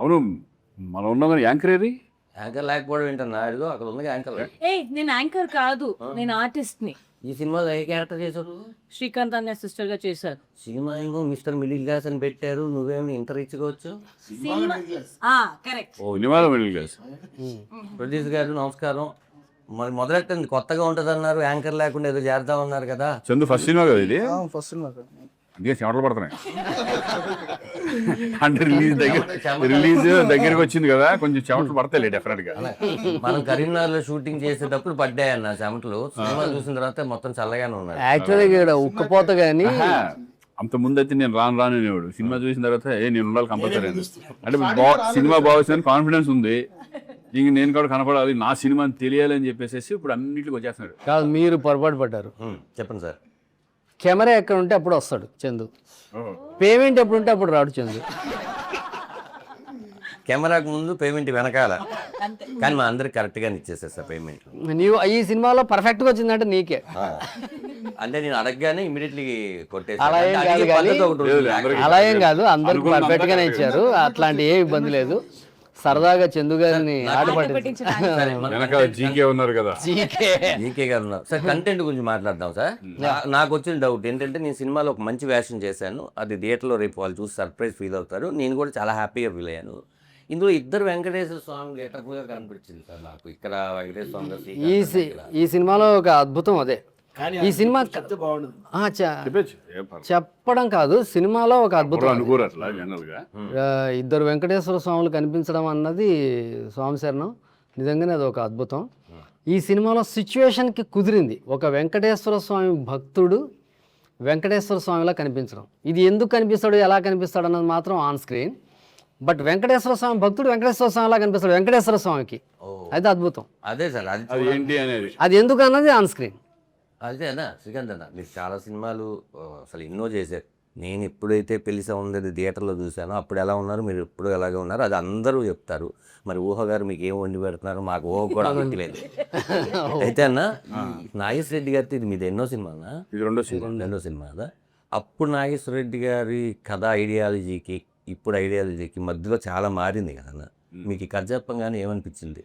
అవును, మనం ఉన్నాం కానీ యాంకర్ ఏది? యాంకర్ లేకపోవడం ఏంటన్నా, అడిగో అక్కడ ఉంది యాంకర్. నేను యాంకర్ కాదు, నేను ఆర్టిస్ట్ ని. ఈ సినిమాలో ఏ క్యారెక్టర్ చేశారు? శ్రీకాంత్ అనే సిస్టర్ గా చేశారు. సినిమా ఏమో మిస్టర్ మిడిల్ క్లాస్ అని పెట్టారు, నువ్వేమో ఇంటర్ ఇచ్చుకోవచ్చు. కరెక్ట్. సినిమాలో మిడిల్ క్లాస్. ప్రొడ్యూసర్ గారు నమస్కారం. మరి మొదలెట్టండి, కొత్తగా ఉంటుంది అన్నారు, యాంకర్ లేకుండా ఏదో చేద్దామన్నారు కదా. చందు ఫస్ట్ సినిమా కదా ఇది? ఫస్ట్ సినిమా అందుకే చెమటలు పడుతున్నాయి. అంటే రిలీజ్ దగ్గరికి వచ్చింది కదా, కొంచెం చెమటలు పడతాయి డెఫినెట్ గా. మనం కరీంనగర్లో షూటింగ్ చేసేటప్పుడు పడ్డాయన్న చెమటలు, సినిమా చూసిన తర్వాత మొత్తం చల్లగానే ఉన్నాడు. యాక్చువల్గా ఉక్కపోత కానీ అంత ముందు అయితే నేను రాను అనేవాడు. సినిమా చూసిన తర్వాత నేను ఉండాలి కంపల్సరీ అంటే సినిమా బాగుందని కాన్ఫిడెన్స్ ఉంది. ఇంక నేను కూడా కనపడాలి, నా సినిమా తెలియాలి అని చెప్పేసి ఇప్పుడు అన్నింటికి వచ్చేస్తున్నాడు. కాదు, మీరు పొరపాటు పడ్డారు. చెప్పండి సార్. కెమెరా ఎక్కడ ఉంటే అప్పుడు వస్తాడు చందు, పేమెంట్ ఎప్పుడు ఉంటే అప్పుడు రాడు చందు. కెమెరాకు ముందు పేమెంట్ వెనకాల, కానీ మా అందరికి కరెక్ట్గానే ఇచ్చేసేస్తా పేమెంట్. నీవు ఈ సినిమాలో పర్ఫెక్ట్గా వచ్చిందంటే నీకే. అంటే నేను అడగగానే ఇమీడియట్లీ కొట్టేసి. అలా ఏం కాదు కానీ, అలా ఏం కాదు, అందరికి పర్ఫెక్ట్ గానే ఇచ్చారు, అట్లాంటి ఏ ఇబ్బంది లేదు. సరదాగా చందు గారిని జీకే ఉన్నారు కదా, జీకే గారు ఉన్నారు సార్. కంటెంట్ గురించి మాట్లాడదాం సార్. నాకు వచ్చిన డౌట్ ఏంటంటే, నేను సినిమాలో ఒక మంచి వేషన్ చేశాను, అది థియేటర్లో రేపు వాళ్ళు చూసి సర్ప్రైజ్ ఫీల్ అవుతారు, నేను కూడా చాలా హ్యాపీగా ఫీల్ అయ్యాను. ఇందులో ఇద్దరు వెంకటేశ్వర స్వామి గెటప్గా కనిపించింది సార్ నాకు. ఇక్కడ వెంకటేశ్వర స్వామి ఈ సినిమాలో ఒక అద్భుతం అదే. ఈ సినిమా చెప్పడం కాదు, సినిమాలో ఒక అద్భుతం. ఇద్దరు వెంకటేశ్వర స్వాములు కనిపించడం అన్నది స్వామి శరణం, నిజంగానే అది ఒక అద్భుతం. ఈ సినిమాలో సిచ్యువేషన్కి కుదిరింది. ఒక వెంకటేశ్వర స్వామి భక్తుడు వెంకటేశ్వర స్వామిలా కనిపించడం. ఇది ఎందుకు కనిపిస్తాడు, ఎలా కనిపిస్తాడు అన్నది మాత్రం ఆన్ స్క్రీన్. బట్ వెంకటేశ్వర స్వామి భక్తుడు వెంకటేశ్వర స్వామిలా కనిపిస్తాడు వెంకటేశ్వర స్వామికి, అది అద్భుతం. అదే సార్, అది ఎందుకు అన్నది ఆన్ స్క్రీన్. అదే అన్న శ్రీకాంత్ అన్న, మీరు చాలా సినిమాలు అసలు ఎన్నో చేశారు. నేను ఎప్పుడైతే పెళ్లి సౌందర్య థియేటర్లో చూశానో అప్పుడు ఎలా ఉన్నారు, మీరు ఎప్పుడు ఎలాగే ఉన్నారు, అది అందరూ చెప్తారు. మరి ఊహ గారు మీకు ఏం వండి పెడుతున్నారు, మాకు ఊహ కూడా గుర్తులేదు. అయితే అన్న, నాగేశ్వర రెడ్డి గారితో ఇది మీది ఎన్నో సినిమా అన్న? ఇది రెండో సినిమా కదా. అప్పుడు నాగేశ్వర రెడ్డి గారి కథ ఐడియాలజీకి ఇప్పుడు ఐడియాలజీకి మధ్యలో చాలా మారింది కదన్న. మీకు ఈ కథ చెప్పంగానే ఏమనిపించింది?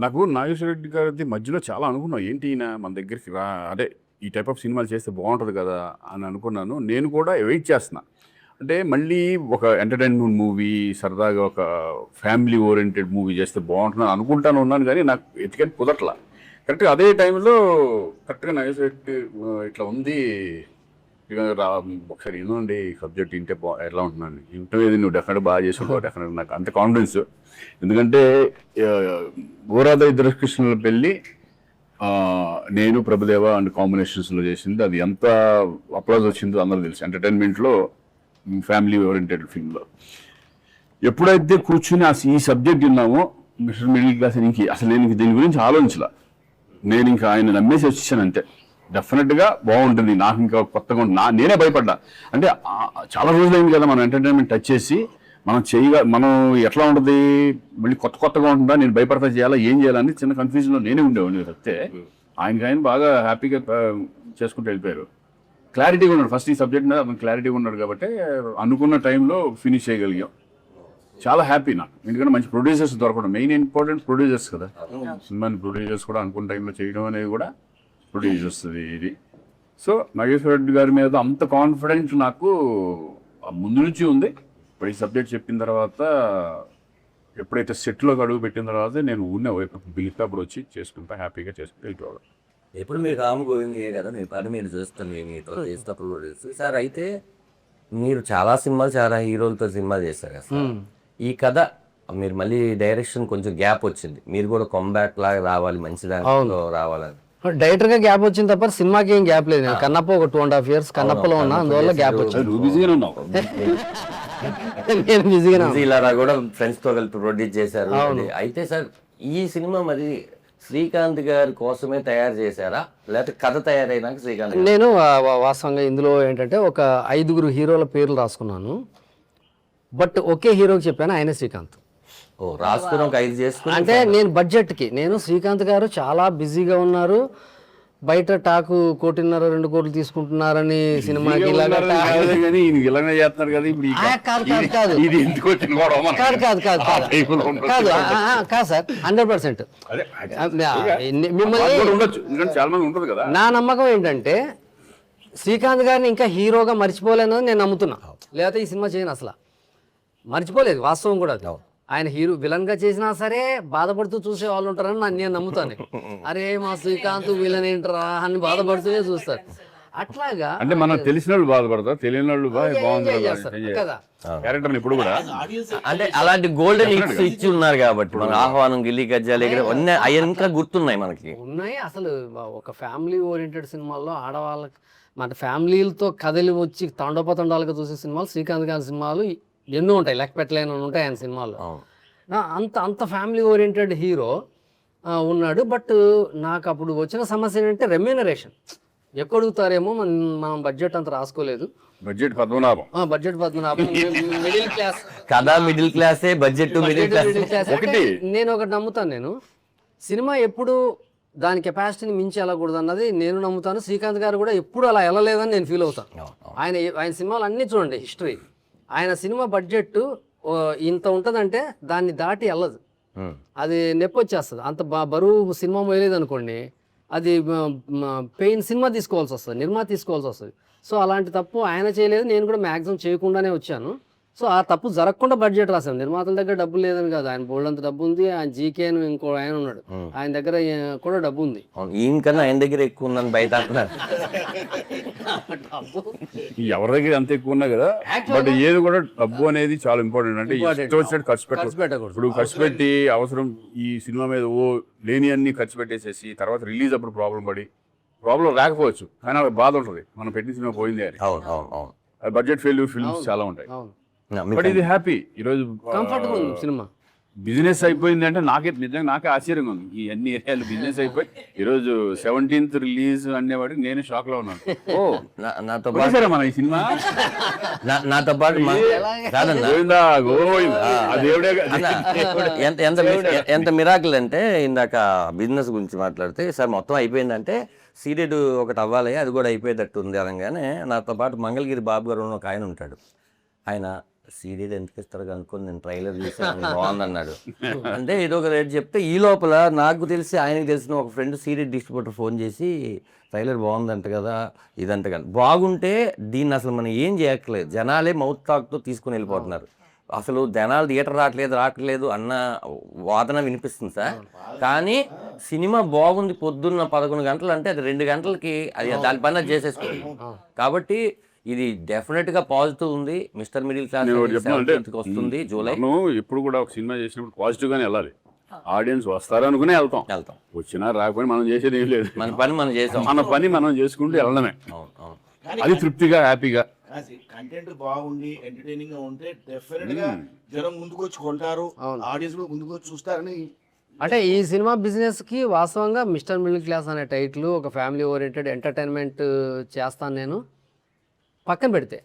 నాకు నాగేశ్వర రెడ్డి గారి మధ్యలో చాలా అనుకున్నాను, ఏంటి ఈయన మన దగ్గరికి అదే ఈ టైప్ ఆఫ్ సినిమాలు చేస్తే బాగుంటుంది కదా అని అనుకున్నాను. నేను కూడా వెయిట్ చేస్తున్నా, అంటే మళ్ళీ ఒక ఎంటర్టైన్మెంట్ మూవీ, సరదాగా ఒక ఫ్యామిలీ ఓరియంటెడ్ మూవీ చేస్తే బాగుంటుంది అనుకుంటాను ఉన్నాను, కానీ నాకు ఎతికని కుదరట్లా. కరెక్ట్గా అదే టైంలో కరెక్ట్గా నాగేశ్వర రెడ్డి ఇట్లా ఉంది, ఒకసారి ఏదోండి సబ్జెక్ట్ వింటే ఎట్లా ఉంటున్నాను, ఇంటర్వ్యూ నువ్వు డెఫినెట్గా బాగా చేసావు, డెఫినెట్గా నాకు అంత కాన్ఫిడెన్స్. ఎందుకంటే గోరాధ ఇద్దరు కృష్ణుల పెళ్ళి నేను ప్రభుదేవ అండ్ కాంబినేషన్స్లో చేసింది, అది ఎంత అప్లాజ్ వచ్చిందో అందరూ తెలుసు. ఎంటర్టైన్మెంట్లో ఫ్యామిలీ ఓరియంటెడ్ ఫిల్మ్లో ఎప్పుడైతే కూర్చుని ఈ సబ్జెక్ట్ విన్నామో మిస్టర్ మిడిల్ క్లాస్, అసలు నేను దీని గురించి ఆలోచించలా, నేను ఇంకా ఆయన నమ్మేసి వచ్చేసాను అంతే. డెఫినెట్గా బాగుంటుంది, నాకు ఇంకా కొత్తగా ఉంటుంది. నేనే భయపడ్డా, అంటే చాలా రోజులైంది కదా మనం ఎంటర్టైన్మెంట్ టచ్ చేసి, మనం ఎట్లా ఉంటుంది, మళ్ళీ కొత్తగా ఉంటుందా, నేను భయపడతా చేయాలా, ఏం చేయాలని చిన్న కన్ఫ్యూజన్లో నేనే ఉండేవాడిని. చెప్తే ఆయన బాగా హ్యాపీగా చేసుకుంటూ వెళ్ళిపోయారు. క్లారిటీగా ఉన్నాడు, ఫస్ట్ ఈ సబ్జెక్ట్ మీద అతను క్లారిటీగా ఉన్నాడు కాబట్టి అనుకున్న టైంలో ఫినిష్ చేయగలిగాం. చాలా హ్యాపీ నాకు, ఎందుకంటే మంచి ప్రొడ్యూసర్స్ దొరకడం మెయిన్ ఇంపార్టెంట్. ప్రొడ్యూసర్స్ కదా, సినిమాని ప్రొడ్యూసర్స్ కూడా అనుకున్న టైంలో చేయడం అనేది కూడా ప్రొడ్యూసర్స్ ఇది. సో నాగేశ్వర రెడ్డి గారి మీద అంత కాన్ఫిడెన్స్ నాకు ముందు నుంచి ఉంది. ఇప్పుడు ఈ సబ్జెక్ట్ చెప్పిన తర్వాత, ఎప్పుడైతే సెట్లోకి అడుగు పెట్టిన తర్వాత నేను బిగినప్పుడు వచ్చి చేసుకుంటా, హ్యాపీగా చేసుకుంటూ వెళ్ళిపోవడం. ఎప్పుడు మీరు రాము గోవిందయ్య కదా, మీ పని మీరు చూస్తాను, మీతో చేసినప్పుడు సార్. అయితే మీరు చాలా సినిమాలు, చాలా హీరోలతో సినిమా చేస్తారు కదా సార్. ఈ కథ మీరు మళ్ళీ డైరెక్షన్ కొంచెం గ్యాప్ వచ్చింది, మీరు కూడా కంబ్యాక్ లాగా రావాలి, మంచి దాంట్లో రావాలని. డైరెక్టర్ గా గ్యాప్ వచ్చింది తప్ప సినిమాకి ఏం గ్యాప్ లేదు. కన్నప్ప ఒక 2.5 years కన్నప్పలో ఉన్నా, అందువల్ల గ్యాప్ వచ్చింది. నేను బిజీగా కూడా ఫ్రెండ్స్ తో కలిపి ప్రొడ్యూస్ చేశారు. అయితే సార్, ఈ సినిమా మరి శ్రీకాంత్ గారి కోసమే తయారు చేశారా, లేకపోతే కథ తయారైనాక శ్రీకాంత్? నేను వాస్తవంగా ఇందులో ఏంటంటే ఒక 5 హీరోల పేర్లు రాసుకున్నాను, బట్ ఒకే హీరోకి చెప్పాను, ఆయనే శ్రీకాంత్. రాసుకుని ఒక 5 చేసుకుని, అంటే నేను బడ్జెట్కి, నేను శ్రీకాంత్ గారు చాలా బిజీగా ఉన్నారు, బయట టాకు 1.5-2 కోట్లు తీసుకుంటున్నారని సినిమాకి ఇలాగా కానీ ఈయన ఇలానే చేస్తున్నారు కదా ఇప్పుడు కాదు ఇది ఎందుకు వచ్చిన గొడవ మనకి? కాదు కాదు కాదు ఆ టైపులో ఉండొచ్చు. కాదు కాదు సార్ 100%. అదే మిమ్మల్ని కూడా ఉండొచ్చు, ఎందుకంటే చాలా మంది ఉంటుంది కదా. నా నమ్మకం ఏంటంటే శ్రీకాంత్ గారిని ఇంకా హీరోగా మర్చిపోలేనని నేను నమ్ముతున్నా. లేకపోతే ఈ సినిమా చేయను అసలు. మర్చిపోలేదు, వాస్తవం కూడా అది. ఆయన విలన్గా చేసినా సరే బాధపడుతూ చూసే వాళ్ళు ఉంటారని నేను నమ్ముతాను. అరే మా శ్రీకాంత్ విలన్ ఏంటరా అని బాధపడుతూనే చూస్తారు. అట్లాగా అంటే మనం తెలిసిన వాళ్ళు బాధపడతారు, తెలియని వాళ్ళు బాగుంది కదా. క్యారెక్టర్ ఇప్పుడు కూడా అంటే అలాంటి గోల్డెన్ హిట్స్ ఇచ్చి ఉన్నారు కాబట్టి మన ఆహ్వానం, గిల్లి గజ్జాలు అన్నీ అవి ఇంకా గుర్తున్నాయి మనకి. ఉన్నాయి. అసలు ఒక ఫ్యామిలీ ఓరియంటెడ్ సినిమాల్లో ఆడవాళ్ళకి మన ఫ్యామిలీలతో కథలు వచ్చి తండోపతండాలుగా చూసే సినిమాలు శ్రీకాంత్ గారి సినిమాలు ఎన్నో ఉంటాయి, లెక్క పెట్టలేని ఉంటాయి ఆయన సినిమాల్లో. అంత ఫ్యామిలీ ఓరియంటెడ్ హీరో ఉన్నాడు. బట్ నాకు అప్పుడు వచ్చిన సమస్య ఏంటంటే రెమ్యూనరేషన్ ఎక్కువ అడుగుతారేమో, మనం బడ్జెట్ అంత రాసుకోలేదు. బడ్జెట్ పద్మనాభం మిడిల్ క్లాస్ కదా, మిడిల్ క్లాసే బడ్జెట్ మిడిల్ క్లాస్ ఒకటి. నేను ఒకటి నమ్ముతాను, నేను సినిమా ఎప్పుడు దాని కెపాసిటీని మించి వెళ్ళకూడదు అన్నది నేను నమ్ముతాను. శ్రీకాంత్ గారు కూడా ఎప్పుడు అలా వెళ్ళలేదని నేను ఫీల్ అవుతాను. ఆయన సినిమాలు అన్నీ చూడండి, హిస్టరీ. ఆయన సినిమా బడ్జెట్ ఇంత ఉంటుందంటే దాన్ని దాటి వెళ్ళదు, అది నొప్పి వచ్చేస్తుంది. అంత బరువు సినిమా మోయలేదు అనుకోండి, అది పెయిన్ సినిమా తీసుకోవాల్సి వస్తుంది, నిర్మాత తీసుకోవాల్సి వస్తుంది. సో అలాంటి తప్పు ఆయన చేయలేదు, నేను కూడా మ్యాక్సిమం చేయకుండానే వచ్చాను. సో ఆ తప్పు జరగకుండా బడ్జెట్ రాశాను. నిర్మాతల దగ్గర డబ్బు లేదని కాదు, ఆయన బోల్డ్ అంత డబ్బు ఉంది. ఆయన జీకే అని ఇంకో ఆయన ఉన్నాడు, ఆయన దగ్గర కూడా డబ్బు ఉంది. ఈయనకన్నా ఆయన దగ్గర ఎక్కువ ఉందని బయట ఎవరి దగ్గర అంత ఎక్కువ ఉన్నా కదా. బట్ ఏది కూడా డబ్బు అనేది చాలా ఇంపార్టెంట్. అంటే ఇష్టం వచ్చినట్టు ఖర్చు పెట్టకూడదు. ఇప్పుడు ఖర్చు పెట్టి అవసరం ఈ సినిమా మీద లేని అన్ని ఖర్చు పెట్టేసేసి తర్వాత రిలీజ్ అప్పుడు ప్రాబ్లం రాకపోవచ్చు, కానీ వాళ్ళకి బాధ ఉంటుంది మనం పెట్టిన సినిమా పోయింది అని. బడ్జెట్ ఫిల్మ్స్ చాలా ఉంటాయి. బట్ ఇది హ్యాపీ. ఈరోజు కంఫర్ట్ గా ఉంది సినిమా. బిజినెస్ అయిపోయింది అంటే నాకే ఆశ్చర్యంగా ఉంది. ఈ అన్ని ఏరియాలు బిజినెస్ అయిపోయి ఈరోజు 17th రిలీజ్ అనేవాడికి నేను షాక్ లో ఉన్నాను. నాతో పాటు మన ఈ సినిమా నాతో పాటు ఎంత మిరాకిల్ అంటే, ఇందాక బిజినెస్ గురించి మాట్లాడితే సార్ మొత్తం అయిపోయిందంటే సీరియడ్ ఒకటి అవ్వాలి, అది కూడా అయిపోయేటట్టు ఉంది అనగానే నాతో పాటు మంగళగిరి బాబు గారు ఒక ఆయన ఉంటాడు. ఆయన సీరియడ్ ఎందుకు ఇస్తారు అనుకుని నేను ట్రైలర్ చూసాను, బాగుందన్నాడు. అంటే ఏదో ఒక రేట్ చెప్తే ఈ లోపల నాకు తెలిసి ఆయనకి తెలిసిన ఒక ఫ్రెండ్ సీరియడ్ డిస్ట్రిబ్యూటర్ ఫోన్ చేసి ట్రైలర్ బాగుందంట కదా, ఇదంట కదా. బాగుంటే దీన్ని అసలు మనం ఏం చేయట్లేదు, జనాలే మౌత్ టాక్తో తీసుకుని వెళ్ళిపోతున్నారు. అసలు జనాలు థియేటర్ రావట్లేదు అన్న వాదన వినిపిస్తుంది సార్. కానీ సినిమా బాగుంది, పొద్దున్న 11 గంటలు అంటే అది 2 గంటలకి అది దాని పని చేసేసుకోండి. కాబట్టి ఇది డెఫినెట్ గా పాజిటివ్ ఉంది. మిస్టర్ మిడిల్ క్లాస్ వస్తుంది జూలై. ఎప్పుడు కూడా ఒక సినిమా చేసినప్పుడు పాజిటివ్ గానే వెళ్ళాలి. ఆడియన్స్ వస్తారనుకునే వెళ్తాం, వచ్చినా రాకపోయినా మనం చేసేది ఏం లేదు. మన పని మనం చేసాం, మన పని మనం చేసుకుంటూ వెళ్ళడమే. అది తృప్తిగా హ్యాపీగా కంటెంట్ బాగుండి ఎంటర్టైనింగ్ గా ఉంటే డెఫినెట్ గా జనం ముందుకు వచ్చి కొంటారు, ఆడియన్స్ కూడా ముందుకు వచ్చి చూస్తారని. అంటే ఈ సినిమా బిజినెస్ కి వాస్తవంగా మిస్టర్ మిడిల్ క్లాస్ అనే టైటిల్, ఒక ఫ్యామిలీ ఓరియంటెడ్ ఎంటర్టైన్మెంట్ చేస్తాను నేను పక్కన పెడితే,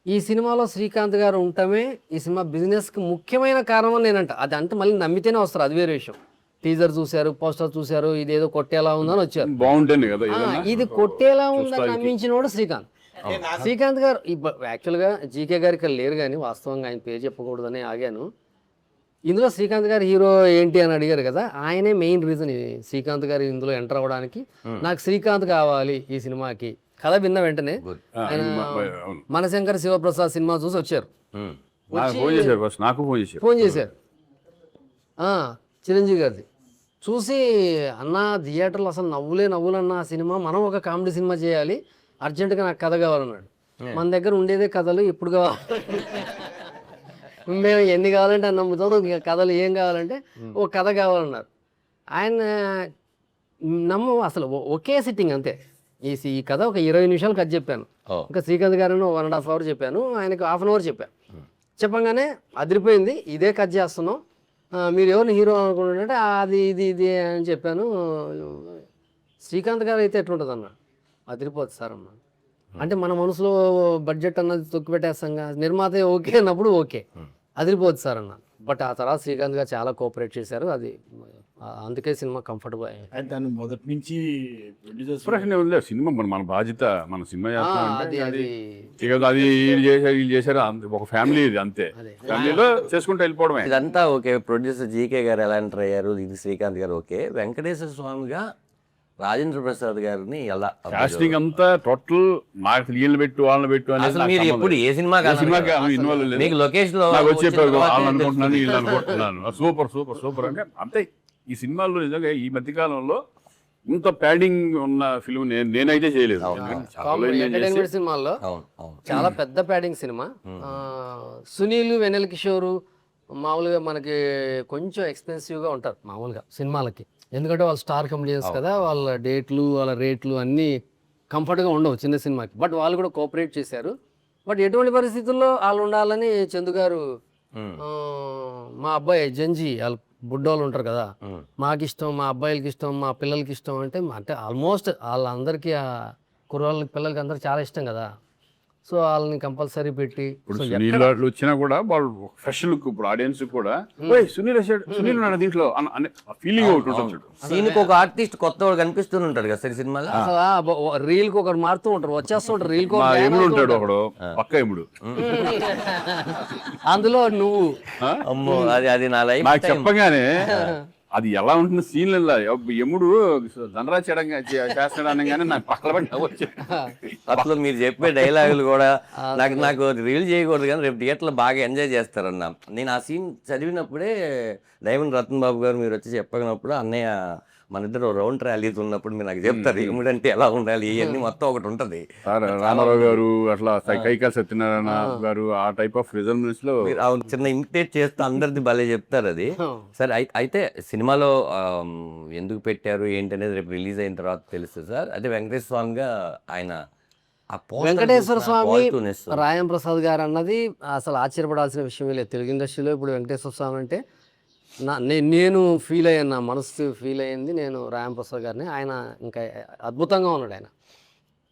ఈ సినిమాలో శ్రీకాంత్ గారు ఉండటమే ఈ సినిమా బిజినెస్కి ముఖ్యమైన కారణం నేనంట. అది అంటే మళ్ళీ నమ్మితేనే వస్తారు, అది వేరే విషయం. టీజర్ చూశారు, పోస్టర్ చూశారు, ఇదేదో కొట్టేలా ఉందని వచ్చారు. బాగుంటుంది కదా, ఇది కొట్టేలా ఉందని నమ్మించినోడు శ్రీకాంత్ గారు. యాక్చువల్గా జీకే గారు ఇక్కడ లేరు, కానీ వాస్తవంగా ఆయన పేరు చెప్పకూడదని ఆగాను. ఇందులో శ్రీకాంత్ గారు హీరో ఏంటి అని అడిగారు కదా, ఆయనే మెయిన్ రీజన్. శ్రీకాంత్ గారు ఇందులో ఎంటర్ అవ్వడానికి నాకు శ్రీకాంత్ కావాలి ఈ సినిమాకి. కథ విన్న వెంటనే మనశంకర్ శివప్రసాద్ సినిమా చూసి వచ్చారు, ఫోన్ చేశారు చిరంజీవి గారిది చూసి, అన్న థియేటర్లో అసలు నవ్వులు అన్న ఆ సినిమా, మనం ఒక కామెడీ సినిమా చేయాలి, అర్జెంటుగా నాకు కథ కావాలన్నాడు. మన దగ్గర ఉండేదే కథలు, ఎప్పుడు కావాలి మేము ఎన్ని కావాలంటే అన్న నమ్ముతాం, కథలు ఏం కావాలంటే ఓ కథ కావాలన్నారు. ఆయన అసలు ఒకే సిట్టింగ్ అంతే. ఈ కథ ఒక 20 నిమిషాలు కథ చెప్పాను, ఇంకా శ్రీకాంత్ గారు 1.5 hours చెప్పాను, ఆయనకు 1/2 hour చెప్పాను. చెప్పంగానే అదిరిపోయింది, ఇదే కథ చేస్తున్నాం, మీరు ఎవరిని హీరో అనుకుంటుంటే అది ఇది అని చెప్పాను. శ్రీకాంత్ గారు అయితే ఎట్లుంటుంది అన్న, అదిరిపోతుంది సార్ అన్న. అంటే మన మనసులో బడ్జెట్ అన్నది తొక్కి పెట్టేస్తాంగా, నిర్మాత ఓకే అన్నప్పుడు ఓకే, అదిరిపోతుంది సార్ అన్న. బట్ ఆ తర్వాత శ్రీకాంత్ గారు చాలా కోఆపరేట్ చేశారు, అది అందుకే సినిమా కంఫర్టబుల్ అండ్ దాన్ని మొదటి నుంచి ప్రొడ్యూసర్స్ ఇంప్రెషన్ ఉంది సినిమా మన బాధ్యత, మన సినిమా చేస్తాం అంటే అది ఇక అది వీళ్ళు చేశారు ఒక ఫ్యామిలీ ఇది అంతే, ఫ్యామిలీలో చేసుకుంటూ వెళ్ళిపోవడమే. ఇదంతా ఓకే. ప్రొడ్యూసర్ జీకే గారు ఎలా ఎంటర్ అయ్యారు, ఇది శ్రీకాంత్ గారు ఓకే. వెంకటేశ్వర స్వామిగా రాజేంద్ర ప్రసాద్ గారిని ఎలా కాస్టింగ్ అంతా టోటల్ నాకు వీళ్ళని పెట్టు వాళ్ళని పెట్టు అనేది అసలు నాకు మీరు సంబంధం ఎప్పుడు లేదు. ఏ సినిమా ఏ సినిమాకి ఇన్వాల్వ్ లేదు. మీకు లొకేషన్ లో నాకు వచ్చే వచ్చిన తర్వాత వాళ్ళు అనుకుంటున్నాను వీళ్ళు అనుకుంటున్నాను సూపర్ సూపర్ సూపర్ అంటే అంతే. ఈ సినిమాల్లో నిజంగా ఈ మధ్యకాలంలో ఇంత ప్యాడింగ్ ఉన్న ఫిల్మ్ నేనైతే చేయలేదు. చాలా enjoy చేసి- ఎంటర్టైన్మెంట్ సినిమాల్లో అవును అవును చాలా పెద్ద ప్యాడింగ్ సినిమా. సునీల్ వెన్నెల కిషోర్ మామూలుగా మనకి కొంచెం ఎక్స్పెన్సివ్గా ఉంటారు మామూలుగా సినిమాలకి, ఎందుకంటే వాళ్ళు స్టార్ కమెడియన్స్ కదా, వాళ్ళ డేట్లు వాళ్ళ రేట్లు అన్నీ కంఫర్ట్గా ఉండవు చిన్న సినిమాకి. బట్ వాళ్ళు కూడా కోఆపరేట్ చేశారు. బట్ ఎటువంటి పరిస్థితుల్లో వాళ్ళు ఉండాలని చందు గారు మా అబ్బాయి జంజీ వాళ్ళు బుడ్డోళ్ళు ఉంటారు కదా, మాకు ఇష్టం, మా అబ్బాయిలకి ఇష్టం, మా పిల్లలకి ఇష్టం అంటే ఆల్మోస్ట్ వాళ్ళందరికీ కుర్రోళ్ళకి పిల్లలకి అందరికి చాలా ఇష్టం కదా. సో వాళ్ళని కంపల్సరీ పెట్టి ఇప్పుడు సునీల్ వాళ్ళు వచ్చినా కూడా వాళ్ళు ఫ్రెష్ లుక్ ఇప్పుడు ఆడియన్స్ కూడా "ఓయ్, సునీల్ వచ్చాడు, సునీల్ ఉన్నాడు దీంట్లో" అనే ఫీలింగ్ ఒకటి ఉంటుంది చూడు. సీన్కి ఒక ఆర్టిస్ట్ కొత్త వాడు కనిపిస్తూనే ఉంటాడు కదా సరే సినిమాలో. రీల్ కి ఒకరు మారుతూ ఉంటారు, వచ్చేస్తూ ఉంటారు రీల్ కి మా ఎముడు ఉంటాడు ఒకడు, పక్క ఎముడు. అందులో నువ్వు అమ్మో అది అది నా లైఫ్ నాకు చెప్పగానే అది ఎలా ఉంటుంది సీన్లలో ఎముడు ధనరాజ్ చేస్తాడు అనగానే నాకు పక్కన పడి వచ్చి అసలు మీరు చెప్పే డైలాగులు కూడా నాకు రీల్ చేయకూడదు కానీ రేపు థియేటర్లో బాగా ఎంజాయ్ చేస్తారన్న. నేను ఆ సీన్ చదివినప్పుడే డైమండ్ రతన్ బాబు గారు మీరు వచ్చి చెప్పగినప్పుడు అన్నయ్య మన ఇద్దరు రౌండ్ ర్యాలీస్ ఉన్నప్పుడు మీరు నాకు చెప్తారు ఏమిటంటే ఎలా ఉండాలి ఇవన్నీ మొత్తం ఒకటి ఉంటుంది. రామారావు గారు అట్లా కైకాల సత్యనారాయణ గారు ఆ టైప్ ఆఫ్ రిజల్ట్స్ లో మీరు చిన్న ఇమిటేట్ చేస్తూ అందరిది భలే చెప్తారు అది. సరే అయితే సినిమాలో ఎందుకు పెట్టారు ఏంటి అనేది రేపు రిలీజ్ అయిన తర్వాత తెలుస్తుంది సార్. అదే వెంకటేశ్వర స్వామిగా ఆయన వెంకటేశ్వర స్వామి రాయం ప్రసాద్ గారు అన్నది అసలు ఆశ్చర్యపడాల్సిన విషయమే లేదు తెలుగు ఇండస్ట్రీలో. ఇప్పుడు వెంకటేశ్వర స్వామి అంటే నేను ఫీల్ అయ్యాను, నా మనసు ఫీల్ అయ్యింది నేను రాయం ప్రసాద్ గారిని. ఆయన ఇంకా అద్భుతంగా ఉన్నాడు. ఆయన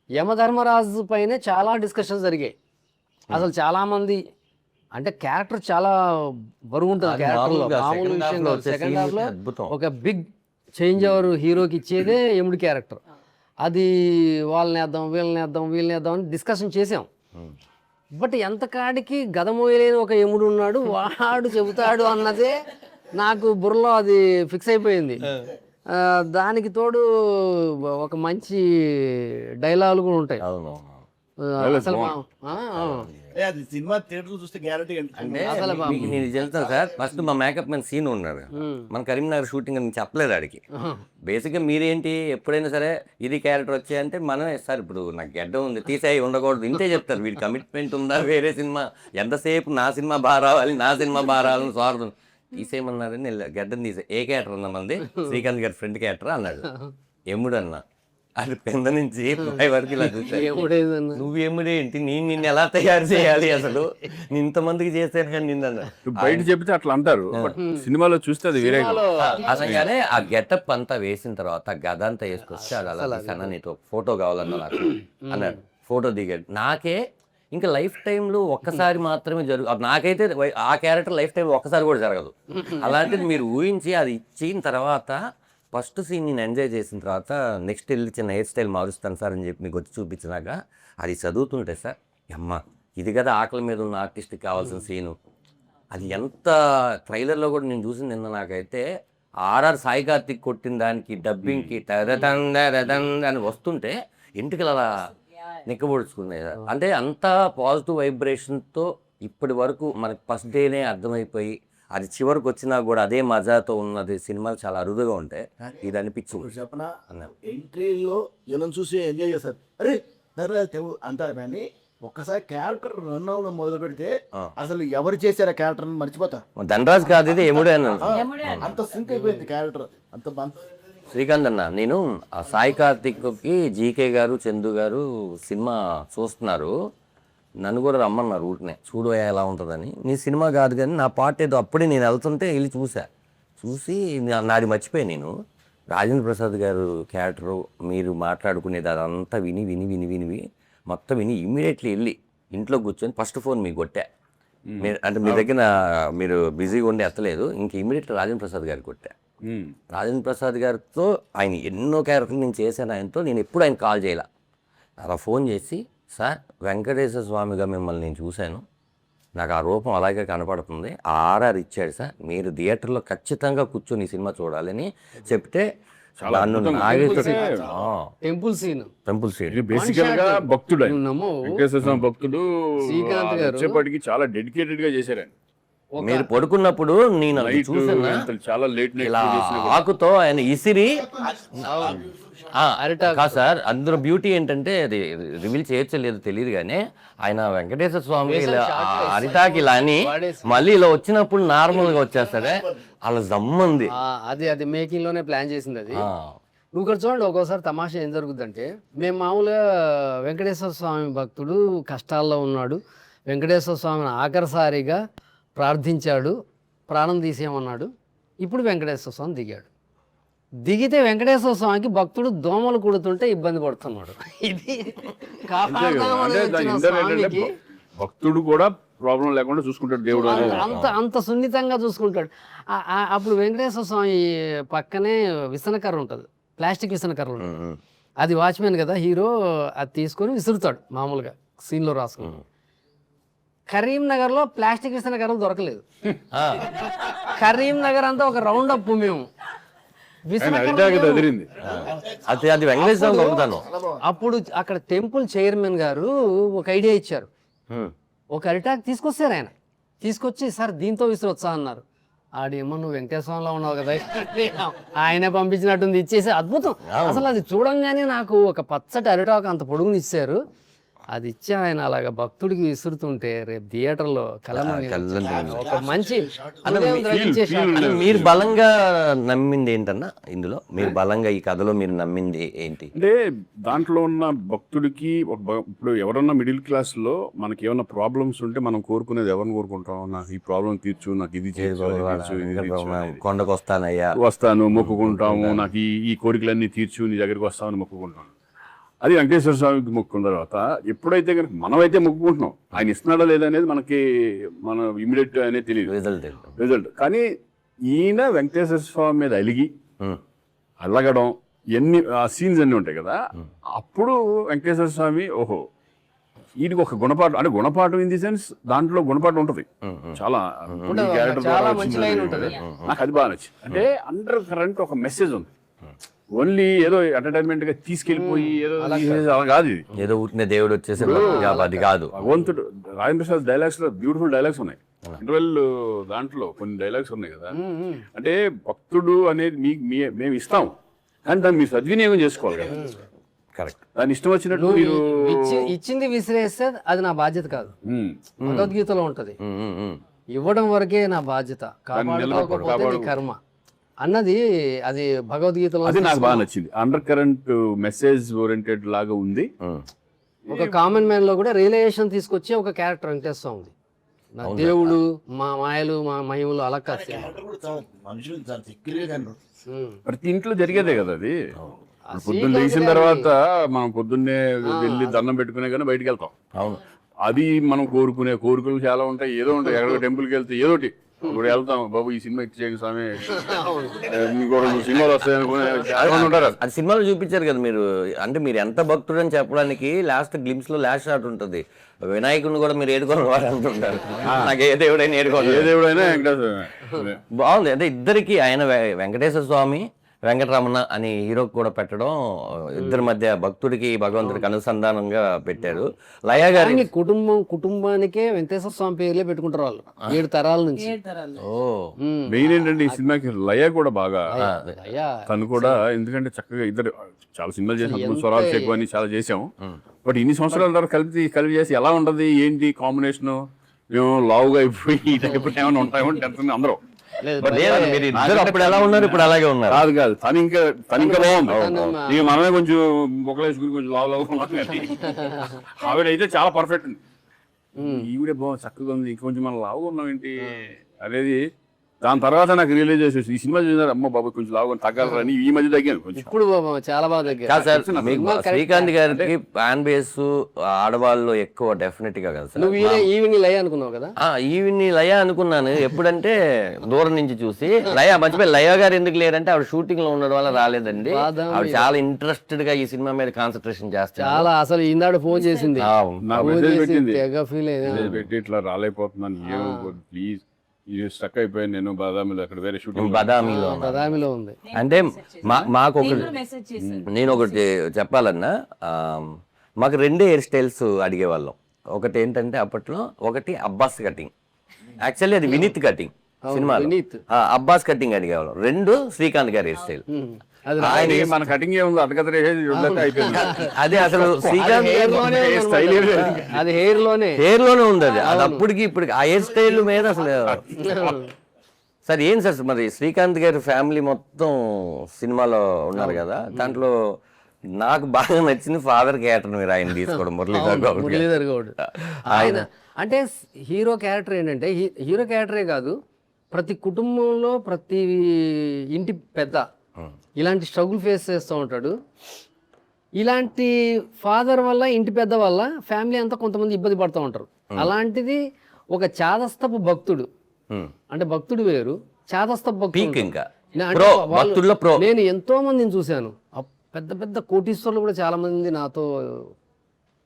యమధర్మరాజు పైనే చాలా డిస్కషన్స్ జరిగాయి. అసలు చాలామంది అంటే క్యారెక్టర్ చాలా బరువు ఉంటుంది క్యారెక్టర్లో, మామూలు విషయం కాదు. సెకండ్ హాఫ్లో ఒక బిగ్ చేంజ్ ఓవర్ హీరోకి ఇచ్చేదే యముడి క్యారెక్టర్. అది వాళ్ళని వేద్దాం అని డిస్కషన్ చేసాం. బట్ ఎంత కాడికి గద మోయలేని ఒక యముడు ఉన్నాడు, వాడు చెబుతాడు అన్నదే నాకు బుర్రలో అది ఫిక్స్ అయిపోయింది. దానికి తోడు ఒక మంచి డైలాగులు కూడా ఉంటాయి. అసలు అది సినిమా థియేటర్ చూస్తే గ్యారంటీ అంటే నేను చెప్తాను సార్. ఫస్ట్ మా మేకప్ మ్యాన్ సీన్ ఉన్నాడు మన కరీంనగర్ షూటింగ్ అని చెప్పలేదు ఆడికి. బేసిక్గా మీరేంటి ఎప్పుడైనా సరే ఇది క్యారెక్టర్ వచ్చాయంటే మనమే సార్ ఇప్పుడు నాకు గడ్డ ఉంది తీసేయి ఉండకూడదు ఇంతే చెప్తారు. వీడి కమిట్మెంట్ ఉందా వేరే సినిమా ఎంతసేపు నా సినిమా బాగా రావాలని స్వార్థం తీసేయమన్నారని గడ్డని తీసే ఏ క్యారెక్టర్ అన్నా మంది శ్రీకాంత్ గారి ఫ్రెండ్ క్యారెక్టర్ అన్నాడు. ఎముడు అన్నా అది కింద నుంచి పై వరకు ఇలా చూసాను. నువ్వు ఎముడేంటి నిన్ను ఎలా తయారు చేయాలి అసలు ఇంతమందికి చేస్తాను కానీ నిన్న బయట చెప్తే అట్లా అంటారు, సినిమాలో చూస్తే అది వేరే. అసలుగానే ఆ గెటప్ అంతా వేసిన తర్వాత గద అంతా వేసుకొస్తే అది అలా తీసాను, నీతో ఫోటో కావాలన్నా నాకు అన్నాడు. ఫోటో దిగాడు. నాకే ఇంకా లైఫ్ టైంలో ఒక్కసారి మాత్రమే నాకైతే ఆ క్యారెక్టర్ లైఫ్ టైంలో ఒక్కసారి కూడా జరగదు. అలాంటిది మీరు ఊహించి అది ఇచ్చిన తర్వాత ఫస్ట్ సీన్ నేను ఎంజాయ్ చేసిన తర్వాత నెక్స్ట్ వెళ్ళి చిన్న హెయిర్ స్టైల్ మారుస్తాను సార్ అని చెప్పి మీకు వచ్చి చూపించినాక అది చదువుతుంటే సార్ అమ్మ ఇది కదా ఆకలి మీద ఉన్న ఆర్టిస్ట్కి కావాల్సిన సీను. అది ఎంత ట్రైలర్లో కూడా నేను చూసింది నిన్న. నాకైతే ఆర్ఆర్ సాయి కార్తిక్ కొట్టిన దానికి డబ్బింగ్కి అని వస్తుంటే ఇంటికి అలా నిక్కబొడుచుకునేది. అంటే అంత పాజిటివ్ వైబ్రేషన్తో ఇప్పటి వరకు మనకి ఫస్ట్ డేనే అర్థమైపోయి అది చివరికి వచ్చినా కూడా అదే మజాతో ఉన్నది సినిమాలు చాలా అరుదుగా ఉంటాయి. ఇది అనిపించింది. చెప్పనా ఎంట్రీలో జనం చూసి ఎంజాయ్ చేస్తారు, అరే అంటారు కానీ ఒక్కసారి క్యారెక్టర్ రన్ అవ్వడం మొదలు పెడితే అసలు ఎవరు చేశారు ఆ క్యారెక్టర్ మర్చిపోతా. ధనరాజ్ కాదు ఇది ఎముడే అంత సింక్ అయిపోయింది క్యారెక్టర్ అంత బాగా. శ్రీకాంత్ అన్న నేను ఆ సాయి కార్తిక్కి జీకే గారు చందు గారు సినిమా చూస్తున్నారు, నన్ను కూడా రమ్మన్నారు ఊరినే చూడు ఎలా ఉంటుందని. నీ సినిమా కాదు కానీ నా పాట ఏదో అప్పుడే నేను వెళ్తుంటే వెళ్ళి చూసి నాది మర్చిపోయాను. నేను రాజేంద్ర ప్రసాద్ గారు క్యారెక్టరు మీరు మాట్లాడుకునేది అదంతా విని మొత్తం విని ఇమ్మీడియట్లీ వెళ్ళి ఇంట్లో కూర్చొని ఫస్ట్ ఫోన్ మీకు కొట్టా. అంటే మీ దగ్గర మీరు బిజీగా ఉండి ఎత్తలేదు, ఇంక ఇమీడియట్ రాజేంద్ర ప్రసాద్ గారికి కొట్టా. రాజేంద్ర ప్రసాద్ గారితో ఆయన ఎన్నో క్యారెక్టర్లు నేను చేశాను ఆయనతో, నేను ఎప్పుడు ఆయన కాల్ చేయాల. అలా ఫోన్ చేసి, సార్ వెంకటేశ్వర స్వామిగా మిమ్మల్ని నేను చూశాను, నాకు ఆ రూపం అలాగే కనపడుతుంది, ఆ ఆర్ఆర్ ఇచ్చాడు సార్, మీరు థియేటర్లో ఖచ్చితంగా కూర్చొని ఈ సినిమా చూడాలని చెప్తే నన్ను టెంపుల్ సీన్ బేసికల్ గా భక్తుడు ఆయన. నమ్మో వెంకటేశ్వర స్వామి భక్తుడు. శ్రీకాంత్ గారు వచ్చేప్పటికి చాలా డెడికేటెడ్ గా చేశారు ఆయన. మీరు పడుకున్నప్పుడు నేను అది చూసాను, చాలా లేట్ ఇలా ఆకుతో ఆయన ఇసిరి కాదు సార్, అందులో బ్యూటీ ఏంటంటే అది రివీల్ చేయొచ్చో లేదో తెలియదు కానీ ఆయన వెంకటేశ్వర స్వామి ఇలా అరిటాకి ఇలా అని మళ్ళీ ఇలా వచ్చినప్పుడు నార్మల్ గా వచ్చేస్తాడే, అలా జమ్మంది. అది మేకింగ్ లోనే ప్లాన్ చేసింది అది. నువ్వు ఇక్కడ చూడండి, ఒక్కోసారి తమాషా ఏం జరుగుతుందంటే, మేము మామూలుగా వెంకటేశ్వర స్వామి భక్తుడు కష్టాల్లో ఉన్నాడు, వెంకటేశ్వర స్వామిని ఆఖరిసారిగా ప్రార్థించాడు, ప్రాణం తీసేయమన్నాడు, ఇప్పుడు వెంకటేశ్వర స్వామి దిగాడు. దిగితే వెంకటేశ్వర స్వామికి భక్తుడు దోమలు కుడుతుంటే ఇబ్బంది పడుతున్నాడు. ఇది కాపాడదామని వచ్చిన స్వామికి భక్తుడు కూడా ప్రాబ్లం లేకుండా చూసుకుంటాడు దేవుడు. అంత సున్నితంగా చూసుకుంటాడు. అప్పుడు వెంకటేశ్వర స్వామి పక్కనే విసనకర్ర ఉంటుంది, ప్లాస్టిక్ విసనకర్ర ఉంటుంది. అది వాచ్మెన్ కదా హీరో, అది తీసుకొని విసురుతాడు మామూలుగా సీన్లో రాసుకుని. కరీంనగర్లో ప్లాస్టిక్ విసనకర్రలు దొరకలేదు. కరీంనగర్ అంతా ఒక రౌండ్ అప్ మేము అది వెంకటేశ్వర గొప్పతనం. అప్పుడు అక్కడ టెంపుల్ చైర్మన్ గారు ఒక ఐడియా ఇచ్చారు, ఒక అరిటాక్ తీసుకొచ్చారు. ఆయన తీసుకొచ్చి సార్ దీంతో విసిరొచ్చా అన్నారు. ఆడేమో నువ్వు వెంకటేశ్వరంలో ఉన్నావు కదా, ఆయనే పంపించినట్టుంది, ఇచ్చేసి అద్భుతం. అసలు అది చూడంగానే నాకు ఒక పచ్చటి అరిటాక్ అంత పొడుగుని ఇచ్చారు, అది ఇచ్చి ఆయన అలాగా భక్తుడికి విసురుతుంటే రేపు థియేటర్లో ఒక మంచి మీరు బలంగా నమ్మింది ఏంటన్నా ఇందులో, మీరు బలంగా ఈ కథలో మీరు నమ్మింది ఏంటి అంటే దాంట్లో ఉన్న భక్తుడికి ఇప్పుడు ఎవరన్నా మిడిల్ క్లాస్ లో మనకి ఏమన్నా ప్రాబ్లమ్స్ ఉంటే మనం కోరుకునేది ఎవరిని కోరుకుంటాం, నాకు ఈ ప్రాబ్లం తీర్చు, నాకు ఇది కొండకు వస్తాను మొక్కుకుంటాము, నాకు ఈ కోరికలన్నీ తీర్చు, నీ దగ్గరికి వస్తామని మొక్కుకుంటాం. అది వెంకటేశ్వర స్వామికి మొక్కుకున్న తర్వాత ఎప్పుడైతే కనుక మనమైతే మొక్కుకుంటున్నాం, ఆయన ఇస్తున్నాడా లేదా అనేది మనకి మన ఇమీడియట్ అనేది తెలియదు రిజల్ట్. కానీ ఈయన వెంకటేశ్వర స్వామి మీద అలగడం ఎన్ని ఆ సీన్స్ అన్నీ ఉంటాయి కదా, అప్పుడు వెంకటేశ్వర స్వామి ఓహో వీటికి ఒక గుణపాఠం, అంటే గుణపాఠం ఇన్ ది సెన్స్ దాంట్లో గుణపాఠం ఉంటుంది చాలా నాకు అది బాగా నచ్చింది. అంటే అండర్ కరెంట్ ఒక మెసేజ్ ఉంది, ఓన్లీ ఏదో ఎంటర్టైన్మెంట్ గా తీసుకెళ్లిపోయి ఏదో అలా కాదు, ఇది ఏదో ఊరినే దేవుడు వచ్చేసి అది కాదు. భగవంతుడు రాజేంద్ర ప్రసాద్ డైలాగ్స్ లో బ్యూటిఫుల్ డైలాగ్స్ ఉన్నాయి, ఇంటర్వెల్ దాంట్లో కొన్ని డైలాగ్స్ ఉన్నాయి కదా. అంటే భక్తుడు అనేది మేము ఇస్తాం కానీ దాన్ని మీరు సద్వినియోగం చేసుకోవాలి కదా. కరెక్ట్, దాని ఇష్టం వచ్చినట్టు మీరు ఇచ్చింది విసిరేస్తే అది నా బాధ్యత కాదు. భగవద్గీతలో ఉంటది, ఇవ్వడం వరకే నా బాధ్యత, కాపాడుకోకపోతే కర్మ అన్నది. అది భగవద్గీతలో అది నాకు బాగా నచ్చింది. అండర్ కరెంట్ మెసేజ్ ఓరియంటెడ్ లాగా ఉంది. ఒక కామన్ మ్యాన్ లో కూడా రియలైజేషన్ తీసుకొచ్చే ఒక క్యారెక్టర్ వెంకటేశ్వర ఉంది. నా దేవుడు మా మాయలు మా మహిమలు అలా కాదు, ప్రతి ఇంట్లో జరిగేదే కదా అది. పొద్దున్న లేచిన తర్వాత మనం పొద్దున్నే వెళ్ళి దండం పెట్టుకునే కానీ బయటికి వెళ్తాం. అవును, అది మనం కోరుకునే కోరికలు చాలా ఉంటాయి, ఏదో ఉంటాయి. ఎక్కడికో టెంపుల్కి వెళ్తే ఏదోటి ఇప్పుడు వెళ్తాం, బాబు ఈ సినిమా ఇచ్చేయండి స్వామి, సినిమాలు వస్తాయి అనుకునే ఉంటారు. అది సినిమాలో చూపించారు కదా మీరు, అంటే మీరు ఎంత భక్తుడు అని చెప్పడానికి లాస్ట్ గ్లిమ్స్ లో లాస్ట్ షాట్ ఉంటుంది, వినాయకుడిని కూడా మీరు ఏడుకోని వాడు అంటుంటారు. నాకు ఏ దేవుడైనా ఏడుకోవాలి, ఏ దేవుడైనా వెంకటేశ్వర. బాగుంది. అంటే ఇద్దరికి ఆయన వెంకటేశ్వర స్వామి వెంకటరమణ అని హీరోకి కూడా పెట్టడం, ఇద్దరి మధ్య భక్తుడికి భగవంతుడికి అనుసంధానంగా పెట్టారు. లయ గారి కుటుంబానికే వెంకటేశ్వర స్వామి పేర్లే పెట్టుకుంటారు వాళ్ళు 7 తరాల నుంచి. మెయిన్ ఏంటంటే ఈ సినిమాకి లయ కూడా బాగా, తను కూడా ఎందుకంటే చక్కగా ఇద్దరు చాలా సినిమాలు చేసాం, స్వరాలు ఎక్కువ అని చాలా చేసాము. బట్ ఇన్ని సంవత్సరాల తర్వాత కలిపి చేసి ఎలా ఉంటది ఏంటి కాంబినేషన్, మేము లావుగా అయిపోయి ఈ టైప్ ఏమైనా ఉంటాయేమో టెన్షన్ అందరూ. అప్పుడు ఎలా ఉన్నారు, ఇప్పుడు అలాగే ఉన్నారు. కాదు తను ఇంకా బాగుంది. ఇక మనమే కొంచెం మొక్కలేసుకుని కొంచెం లావు ఆవిడైతే చాలా పర్ఫెక్ట్ ఉంది. ఈవిడే బాగుంది, చక్కగా ఉంది. ఇంకొంచెం మనం లావుగా ఉన్నాం ఏంటి అనేది దాని తర్వాత నాకు రియలైజ్ చేసేసి ఈ సినిమా చూసారు అమ్మ బాబు కొంచెం లాగా తగ్గాలని ఈ మధ్య తగ్గాను కొంచెం. ఇప్పుడు చాలా బాగా దగ్గర కాదు సార్, మీకు శ్రీకాంత్ గారికి ఫ్యాన్ బేస్ ఆడవాళ్ళు ఎక్కువ డెఫినెట్ గా కదా సార్. నువ్వు ఈవినింగ్ లయ అనుకున్నావు కదా. ఈవిని లయ అనుకున్నాను ఎప్పుడంటే దూరం నుంచి చూసి. లయ మర్చిపోయి, లయ గారు ఎందుకు లేరంటే ఆవిడ షూటింగ్ లో ఉండడం వల్ల రాలేదండి. ఆవిడ చాలా ఇంట్రెస్టెడ్ గా ఈ సినిమా మీద కాన్సన్ట్రేషన్ చేస్తారు. చాలా అసలు ఈనాడు ఫోన్ చేసింది, నాకు మెసేజ్ పెట్టింది, తెగ ఫీల్ అయ్యింది. మెసేజ్ పెట్టి ఇట్లా రాలేకపోతున్నాను, ఏమో ప్లీజ్ ఇది స్టక్ అయిపోయాను నేను బాదామిలో, అక్కడ వేరే షూటింగ్ బదామిలో ఉంది. అంటే మాకు ఒక మెసేజ్ చేశారు. నేను ఒకటి చెప్పాలన్నా, మాకు రెండే హెయిర్ స్టైల్స్ అడిగేవాళ్ళం. ఒకటి ఏంటంటే అప్పట్లో ఒకటి అబ్బాస్ కటింగ్, యాక్చువల్లీ అది వినీత్ కటింగ్ సినిమాలో, అబ్బాస్ కటింగ్ అడిగేవాళ్ళం. రెండు శ్రీకాంత్ గారి హెయిర్ స్టైల్. ఆయన మన కటింగ్ ఏముంది అతగత అయిపోయింది. అదే అసలు శ్రీకాంత్ అది హెయిర్ లోనే ఉంది. అది అప్పటికి ఇప్పటికి ఆ హెయిర్ స్టైల్ మీద అసలు. సార్ ఏం సార్ మరి శ్రీకాంత్ గారి ఫ్యామిలీ మొత్తం సినిమాలో ఉన్నారు కదా, దాంట్లో నాకు బాగా నచ్చింది ఫాదర్ క్యారెక్టర్ మీరు ఆయన తీసుకోవడం, మురళీధర్ గౌడ్. ఆయన అంటే హీరో క్యారెక్టర్ ఏంటంటే హీరో క్యారెక్టరే కాదు, ప్రతి కుటుంబంలో ప్రతి ఇంటి పెద్ద ఇలాంటి స్ట్రగుల్ ఫేస్ చేస్తూ ఉంటాడు. ఇలాంటి ఫాదర్ వల్ల, ఇంటి పెద్ద వల్ల ఫ్యామిలీ అంతా కొంతమంది ఇబ్బంది పడుతూ ఉంటారు. అలాంటిది ఒక చాదస్తపు భక్తుడు, అంటే భక్తుడు వేరు, చాదస్తపు భక్తుడు. ఇంకా నేను ఎంతో మందిని చూశాను, పెద్ద పెద్ద కోటీశ్వరులు కూడా చాలా మంది నాతో,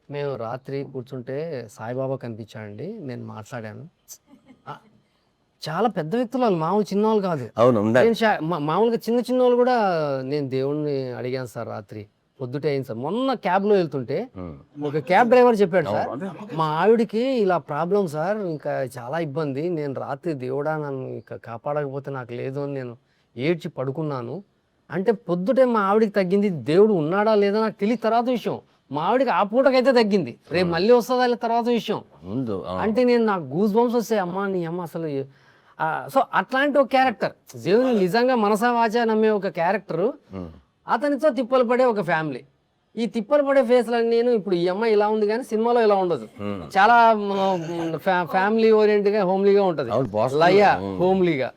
మేము రాత్రి కూర్చుంటే సాయిబాబా కనిపించాడండి, నేను మాట్లాడాను. చాలా పెద్ద వ్యక్తులు వాళ్ళు, మామూలు చిన్నవాళ్ళు కాదు. అవును, మామూలుగా చిన్న వాళ్ళు కూడా, నేను దేవుణ్ణి అడిగాను సార్ రాత్రి పొద్దుటే అయింది సార్. మొన్న క్యాబ్లో వెళ్తుంటే ఒక క్యాబ్ డ్రైవర్ చెప్పాడు, సార్ మా ఆవిడికి ఇలా ప్రాబ్లం సార్, ఇంకా చాలా ఇబ్బంది, నేను రాత్రి దేవుడా నన్ను ఇంకా కాపాడకపోతే నాకు లేదు అని నేను ఏడ్చి పడుకున్నాను. అంటే పొద్దుటే మా ఆవిడికి తగ్గింది, దేవుడు ఉన్నాడా లేదా నాకు తెలియదు తర్వాత విషయం. మా ఆవిడకి ఆ పూటకైతే తగ్గింది, రేపు మళ్ళీ వస్తుందా తర్వాత విషయం. అంటే నేను నాకు గూస్ బంప్స్ వస్తాయి, అమ్మా నీ అమ్మ అసలు. సో అట్లాంటి ఒక క్యారెక్టర్, దేవుని నిజంగా మనసా వాచా నమ్మే ఒక క్యారెక్టరు, అతనితో తిప్పలు పడే ఒక ఫ్యామిలీ. ఈ తిప్పలు పడే ఫేస్లు నేను ఇప్పుడు ఈ అమ్మాయి ఇలా ఉంది కానీ సినిమాలో ఇలా ఉండదు, చాలా ఫ్యామిలీ ఓరియంటెడ్గా హోమ్లీగా ఉంటుంది. లయ హోమ్లీగా,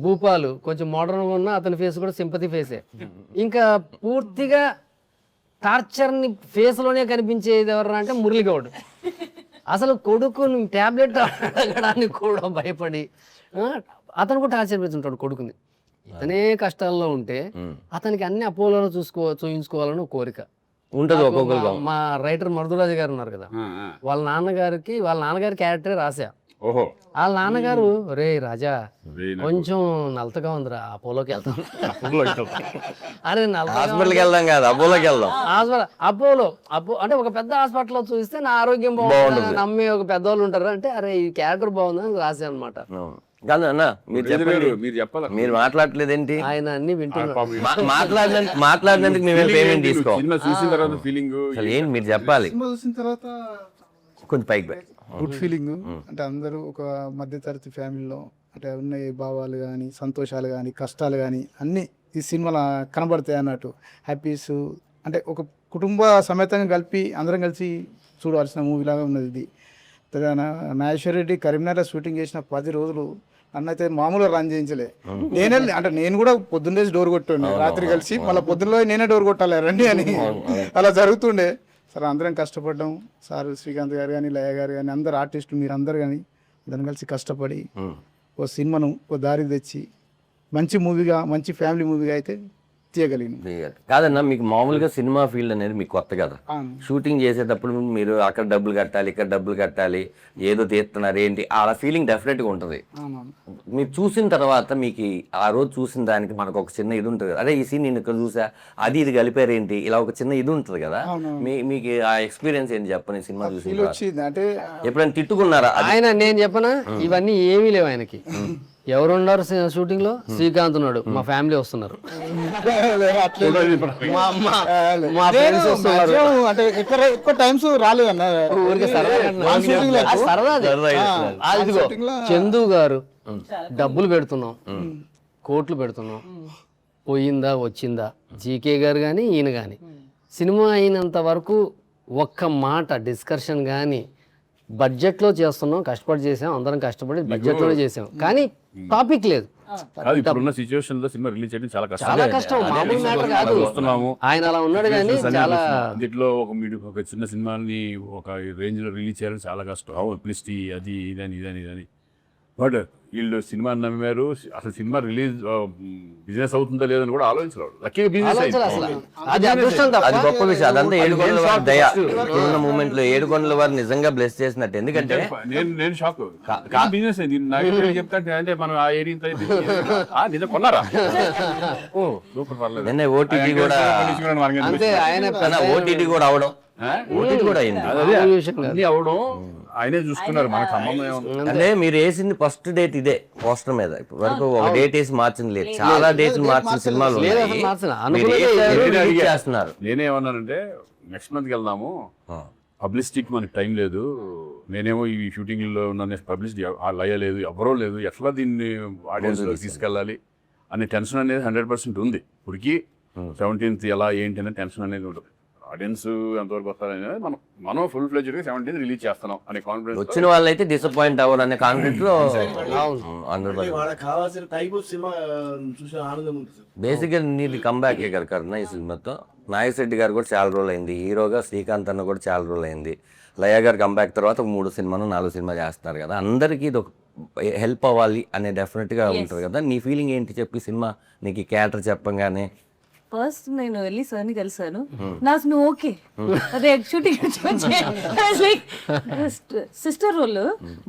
భూపాలు కొంచెం మోడర్న్గా ఉన్న అతని ఫేస్ కూడా సింపతి ఫేసే. ఇంకా పూర్తిగా టార్చర్ని ఫేస్లోనే కనిపించేది ఎవరు అంటే మురళీగౌడ్. అసలు కొడుకుని ట్యాబ్లెట్ అడగడానికి కూడా భయపడి అతను కూడా టార్చర్ పెడుతుంటాడు కొడుకుని. ఇతనే కష్టాల్లో ఉంటే అతనికి అన్ని అపోలో చూయించుకోవాలని ఒక కోరిక ఉంటుంది ఒక్కొక్కరు. మా రైటర్ మరుదురాజు గారు ఉన్నారు కదా, వాళ్ళ నాన్నగారి క్యారెక్టరే రాసా. వాళ్ళ నాన్నగారు, రే రాజా కొంచెం నలతగా ఉందిరా, అపోలోకి వెళ్తాం. అరే హాస్పిటల్కి వెళ్దాం కాదు, అపోలోకి వెళ్దాం. అపోలో అంటే ఒక పెద్ద హాస్పిటల్లో చూస్తే నా ఆరోగ్యం బాగుంటుంది నమ్మి ఒక పెద్దవాళ్ళు ఉంటారు. అంటే అరే ఈ క్యారెక్టర్ బాగుందని రాసా అనమాట. కాదు అన్న, మీరు చెప్పండి, మీరు మాట్లాడలేదేంటి? ఆయన అన్ని వింటున్నారు. మాట్లాడినందుకు మేము పేమెంట్ తీసుకో. చూసిన తర్వాత ఫీలింగ్ ఏంటి మీరు చెప్పాలి. చూసిన తర్వాత కొంచెం పైకి గుడ్ ఫీలింగ్. అంటే అందరూ ఒక మధ్యతరగతి ఫ్యామిలీలో అంటే ఉన్న భావాలు కానీ, సంతోషాలు కానీ, కష్టాలు కానీ అన్నీ ఈ సినిమాలో కనబడతాయి అన్నట్టు. హ్యాపీస్ అంటే ఒక కుటుంబ సమేతంగా కలిపి అందరం కలిసి చూడవలసిన మూవీలాగా ఉన్నది ఇది. నాగేశ్వర రెడ్డి కరీంనగర్లో షూటింగ్ చేసిన 10 రోజులు నన్నైతే మామూలుగా రన్ చేయించలే. నేను కూడా పొద్దున్నే డోర్ కొట్టుండే, రాత్రి కలిసి మళ్ళీ పొద్దున్నలో నేనే డోర్ కొట్టాలి రండి అని, అలా జరుగుతుండే. సార్ అందరం కష్టపడ్డాం, సార్ శ్రీకాంత్ గారు కానీ, లయ గారు కానీ, అందరు ఆర్టిస్టులు మీరు అందరు కానీ అందరం కలిసి కష్టపడి ఓ సినిమాను ఓ దారి తెచ్చి మంచి మూవీగా, మంచి ఫ్యామిలీ మూవీగా అయితే తీయగలిగిన. కాదన్నా, మీకు మామూలుగా సినిమా ఫీల్డ్ అనేది మీకు కొత్త కదా. షూటింగ్ చేసేటప్పుడు మీరు అక్కడ డబ్బులు కట్టాలి, ఇక్కడ డబ్బులు కట్టాలి, ఏదో తీస్తున్నారు ఏంటి, ఆ ఫీలింగ్ డెఫినెట్గా ఉంటుంది. మీరు చూసిన తర్వాత మీకు ఆ రోజు చూసిన దానికి మనకు ఒక చిన్న ఇది ఉంటుంది, అదే ఈ సీన్ నేను ఇక్కడ చూసా, అది ఇది కలిపారు ఏంటి, ఇలా ఒక చిన్న ఇది ఉంటుంది కదా. మీకు ఆ ఎక్స్పీరియన్స్ ఏంటి చెప్పండి సినిమా చూసి? అంటే ఎప్పుడైనా తిట్టుకున్నారా? ఆయన నేను చెప్పనా, ఇవన్నీ ఏమీ లేవు ఆయనకి. ఎవరు ఉన్నారు షూటింగ్ లో? శ్రీకాంత్ ఉన్నాడు, మా ఫ్యామిలీ వస్తున్నారు, మా ఫ్రెండ్స్ వస్తున్నారు. అంటే ఎక్కువ టైమ్స్ రాలేదన్న, చందు గారు డబ్బులు పెడుతున్నాం, కోట్లు పెడుతున్నాం, పోయిందా వచ్చిందా, జీకే గారు కానీ ఈయన కానీ సినిమా అయినంత వరకు ఒక్క మాట డిస్కషన్ కానీ, బడ్జెట్లో చేస్తున్నాం, కష్టపడి చేసాం, అందరం కష్టపడి బడ్జెట్లోనే చేసాం. కానీ టాపిక్ లేదు. కాదు ఇప్పుడున్న సిచ్యువేషన్ లో సినిమా రిలీజ్ చేయడం చాలా కష్టం. చాలా కష్టం, మామూలు మ్యాటర్ కాదు. వస్తున్నాము ఆయన అలా ఉన్నాడు కానీ చాలా దీంట్లో ఒక చిన్న సినిమాని ఒక రేంజ్ లో రిలీజ్ చేయడం చాలా కష్టం. పబ్లిసిటీ అది ఇదని బట్ వీళ్ళు సినిమా నమ్మారు. అసలు సినిమా రిలీజ్ బిజినెస్ అవుతుందా లేదని కూడా ఆలోచించలేదు. లక్కీగా బిజినెస్ ఆలోచన అసలు. అది అదృష్టం తప్ప అది గొప్ప విషయం. అదంతా ఏడుకొండల వారి దయ. ఇప్పుడున్న మూమెంట్ లో ఏడుకొండల వారు నిజంగా బ్లెస్ చేసినట్టు. ఎందుకంటే నేను షాక్. బిజినెస్ చెప్తా అంటే మనం ఆ ఏరియా నిజం కొన్నారా? సూపర్ పర్లేదు. నిన్న ఓటీటీ కూడా అంతే. ఆయన ఓటీటీ కూడా అవడం, ఓటీటీ కూడా అయింది. అన్ని అవడం ఆయనే చూసుకున్నారు. మనకు సంబంధం ఏముంది? అంటే మీరు వేసింది ఫస్ట్ డేట్ ఇదే పోస్టర్ మీద. ఇప్పటి వరకు ఒక డేట్ వేసి మార్చింది లేదు. చాలా డేట్లు మార్చిన సినిమాలు ఉన్నాయి. మీరు వేసారు, release చేస్తున్నారు. నేనేమన్నానంటే నెక్స్ట్ మంత్కి వెళ్దాము, పబ్లిసిటీకి మనకి టైం లేదు. నేనేమో ఈ షూటింగ్ లో ఉన్న పబ్లిసిటీ లయ లేదు, ఎవరో లేదు, ఎట్లా దీన్ని ఆడియన్స్ లో తీసుకెళ్ళాలి అనే టెన్షన్ అనేది 100% ఉంది. ఇప్పటికి 17th ఎలా ఏంటి అనే టెన్షన్ అనేది ఉంటుంది. ఆడియన్స్ ఎంతవరకు వస్తారనేది మనం ఫుల్ ఫ్లెడ్జ్డ్ గా 17th రిలీజ్ చేస్తున్నాం అనే కాన్ఫిడెన్స్. వచ్చిన వాళ్ళైతే డిసప్పాయింట్ అవ్వరు అనే కాన్ఫిడెంట్ లో అందరూ. వాళ్ళకి కావాల్సిన టైప్ ఆఫ్ సినిమా చూసే ఆనందం ఉంటుంది. బేసిక్ గా నీది కంబ్యాక్ కదా కరుణ ఈ సినిమాతో. నాగశెట్టి గారు కూడా చాలా రోజులు అయింది హీరోగా, శ్రీకాంత్ అన్న కూడా చాలా రోజులు అయింది. లయ గారు కంబ్యాక్ తర్వాత 3 సినిమాలు 4 సినిమాలు చేస్తున్నారు కదా. అందరికీ ఇది ఒక హెల్ప్ అవ్వాలి అనే డెఫినెట్ గా ఉంటుంది కదా. నీ ఫీలింగ్ ఏంటి చెప్పి సినిమా నీకు క్యారెక్టర్ చెప్పంగానే? ఫస్ట్ నేను వెళ్ళి సార్ని కలిసాను. నాకు నువ్వు ఓకే అదే షూటింగ్ సిస్టర్ రోల్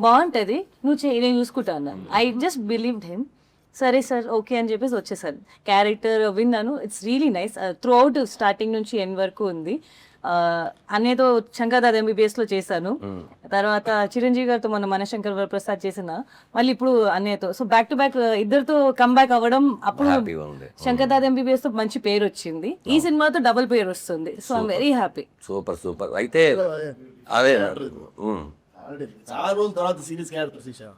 బాగుంటది, నువ్వు నేను చూసుకుంటా అన్నాను. I just believed him. సరే సార్ ఓకే అని చెప్పేసి వచ్చేసాను. క్యారెక్టర్ విన్నాను, it's really nice. Through out starting నుంచి ఎండ్ వరకు ఉంది. అనేదో శంకర్దాద్ MBBS లో చేశాను. తర్వాత చిరంజీవి గారితో మొన్న మనశంకర్ ప్రసాద్ చేసిన, మళ్ళీ ఇప్పుడు అన్నయ్యతో. సో బ్యాక్ టు బ్యాక్ ఇద్దరితో కంబ్యాక్ అవ్వడం. అప్పుడు శంకర్దాద్ MBBS తో మంచి పేరు వచ్చింది, ఈ సినిమాతో డబుల్ పేరు వస్తుంది. So I'm very happy. Super. అయితే అదే చాలా రోజుల తర్వాత సీరియస్ క్యారెక్టర్ తీసా.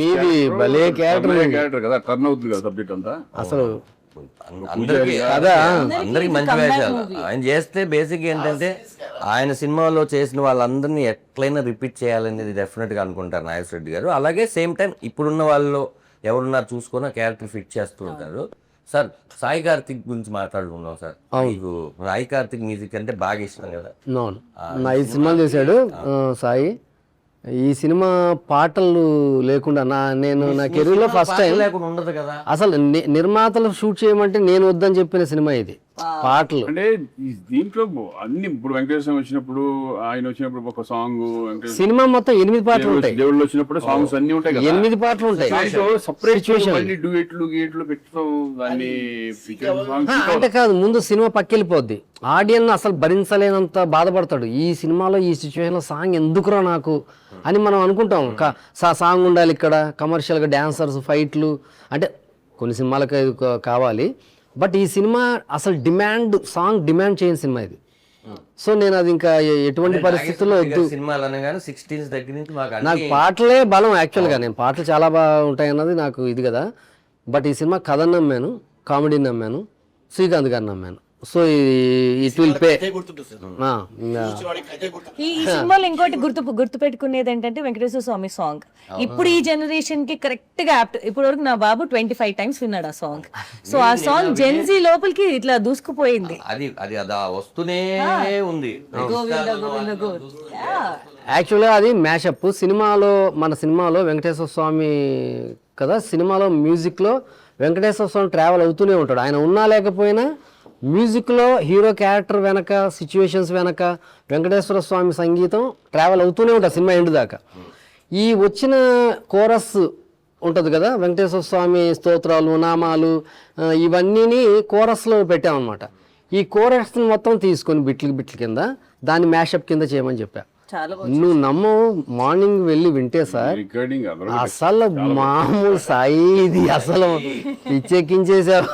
మీది భలే క్యారెక్టర్ కదా, టర్న్ అవుతుంది కదా సబ్జెక్ట్ అంతా. అసలు అందరికి మంచి వేషాలు ఆయన చేస్తే. బేసిక్ ఏంటంటే ఆయన సినిమాలో చేసిన వాళ్ళందరినీ ఎట్లయినా రిపీట్ చేయాలనేది డెఫినెట్ గా అనుకుంటారు నాగేశ్వరరెడ్డి గారు. అలాగే సేమ్ టైం ఇప్పుడున్న వాళ్ళు ఎవరున్నారు చూసుకున్న క్యారెక్టర్ ఫిట్ చేస్తూ ఉంటారు. సార్ సాయి కార్తిక్ గురించి మాట్లాడుకుందాం సార్. మీకు సాయి కార్తిక్ మ్యూజిక్ అంటే బాగా ఇష్టం కదా. నా 5 సినిమాలు చేశాడు సాయి. ఈ సినిమా పాటలు లేకుండా నేను నా కెరీర్ లో ఫస్ట్ టైం లేకుండా ఉండదు కదా. అసలు నిర్మాతలు షూట్ చేయమంటే నేను వద్దని చెప్పిన సినిమా ఇది. పాటలు అంటే దీంట్లో అన్ని ఇప్పుడు వెంకటేశ్వర వచ్చినప్పుడు, ఆయన వచ్చినప్పుడు ఒక సాంగ్, సినిమా మొత్తం 8 పాటలు ఉంటాయి. దేవుళ్ళు వచ్చినప్పుడు సాంగ్స్ అన్ని ఉంటాయి కదా, 8 పాటలు ఉంటాయి. అంటే కాదు, ముందు సినిమా పక్కెళ్ళిపోద్ది. ఆడియన్స్ అసలు భరించలేనంత బాధపడతాడు. ఈ సినిమాలో ఈ సిచ్యువేషన్ లో సాంగ్ ఎందుకురా నాకు అని మనం అనుకుంటాం. సాంగ్ ఉండాలి ఇక్కడ, కమర్షియల్ గా డాన్సర్స్, ఫైట్లు, అంటే కొన్ని సినిమాలకు కావాలి. బట్ ఈ సినిమా అసలు సాంగ్ డిమాండ్ చేయని సినిమా ఇది. సో నేను అది ఇంకా ఎటువంటి పరిస్థితుల్లో వద్దు. సినిమాలు అనగానే 16 దగ్గర నుంచి నాకు పాటలే బలం. యాక్చువల్గా నేను పాటలు చాలా బాగా ఉంటాయి అన్నది నాకు ఇది కదా. బట్ ఈ సినిమా కథ నమ్మాను, కామెడీ నమ్మాను, శ్రీకాంత్ గారు నమ్మాను. So it will pay. ఈ సినిమాలో ఇంకోటి గుర్తు పెట్టుకునేది ఏంటంటే వెంకటేశ్వర స్వామి సాంగ్ ఇప్పుడు ఈ జనరేషన్ కి కరెక్ట్ గా యాప్ట్. ఇప్పుడు వరకు నా బాబు 25 times విన్నాడు ఆ సాంగ్. సో ఆ సాంగ్ జెన్జీ లోపలికి ఇట్లా దూసుకుపోయింది. అది వస్తూనే ఉంది. యాక్చువల్గా అది మ్యాషప్. మన సినిమాలో వెంకటేశ్వర స్వామి కదా, సినిమాలో మ్యూజిక్లో వెంకటేశ్వర స్వామి ట్రావెల్ అవుతూనే ఉంటాడు. ఆయన ఉన్నా లేకపోయినా మ్యూజిక్లో హీరో క్యారెక్టర్ వెనక, సిచ్యువేషన్స్ వెనక వెంకటేశ్వర స్వామి సంగీతం ట్రావెల్ అవుతూనే ఉంటుంది సినిమా ఎండ్ దాకా. ఈ వచ్చిన కోరస్ ఉంటుంది కదా, వెంకటేశ్వర స్వామి స్తోత్రాలు, నామాలు, ఇవన్నీ కోరస్లో పెట్టామన్నమాట. ఈ కోరస్ని మొత్తం తీసుకొని బిట్ల కింద దాన్ని మ్యాషప్ కింద చేయమని చెప్పా. నువ్వు నమ్మవు, మార్నింగ్ వెళ్ళి వింటే సార్ అసలు మామూలు సాయి ఇది అసలు పిచ్చెక్కించేసావు.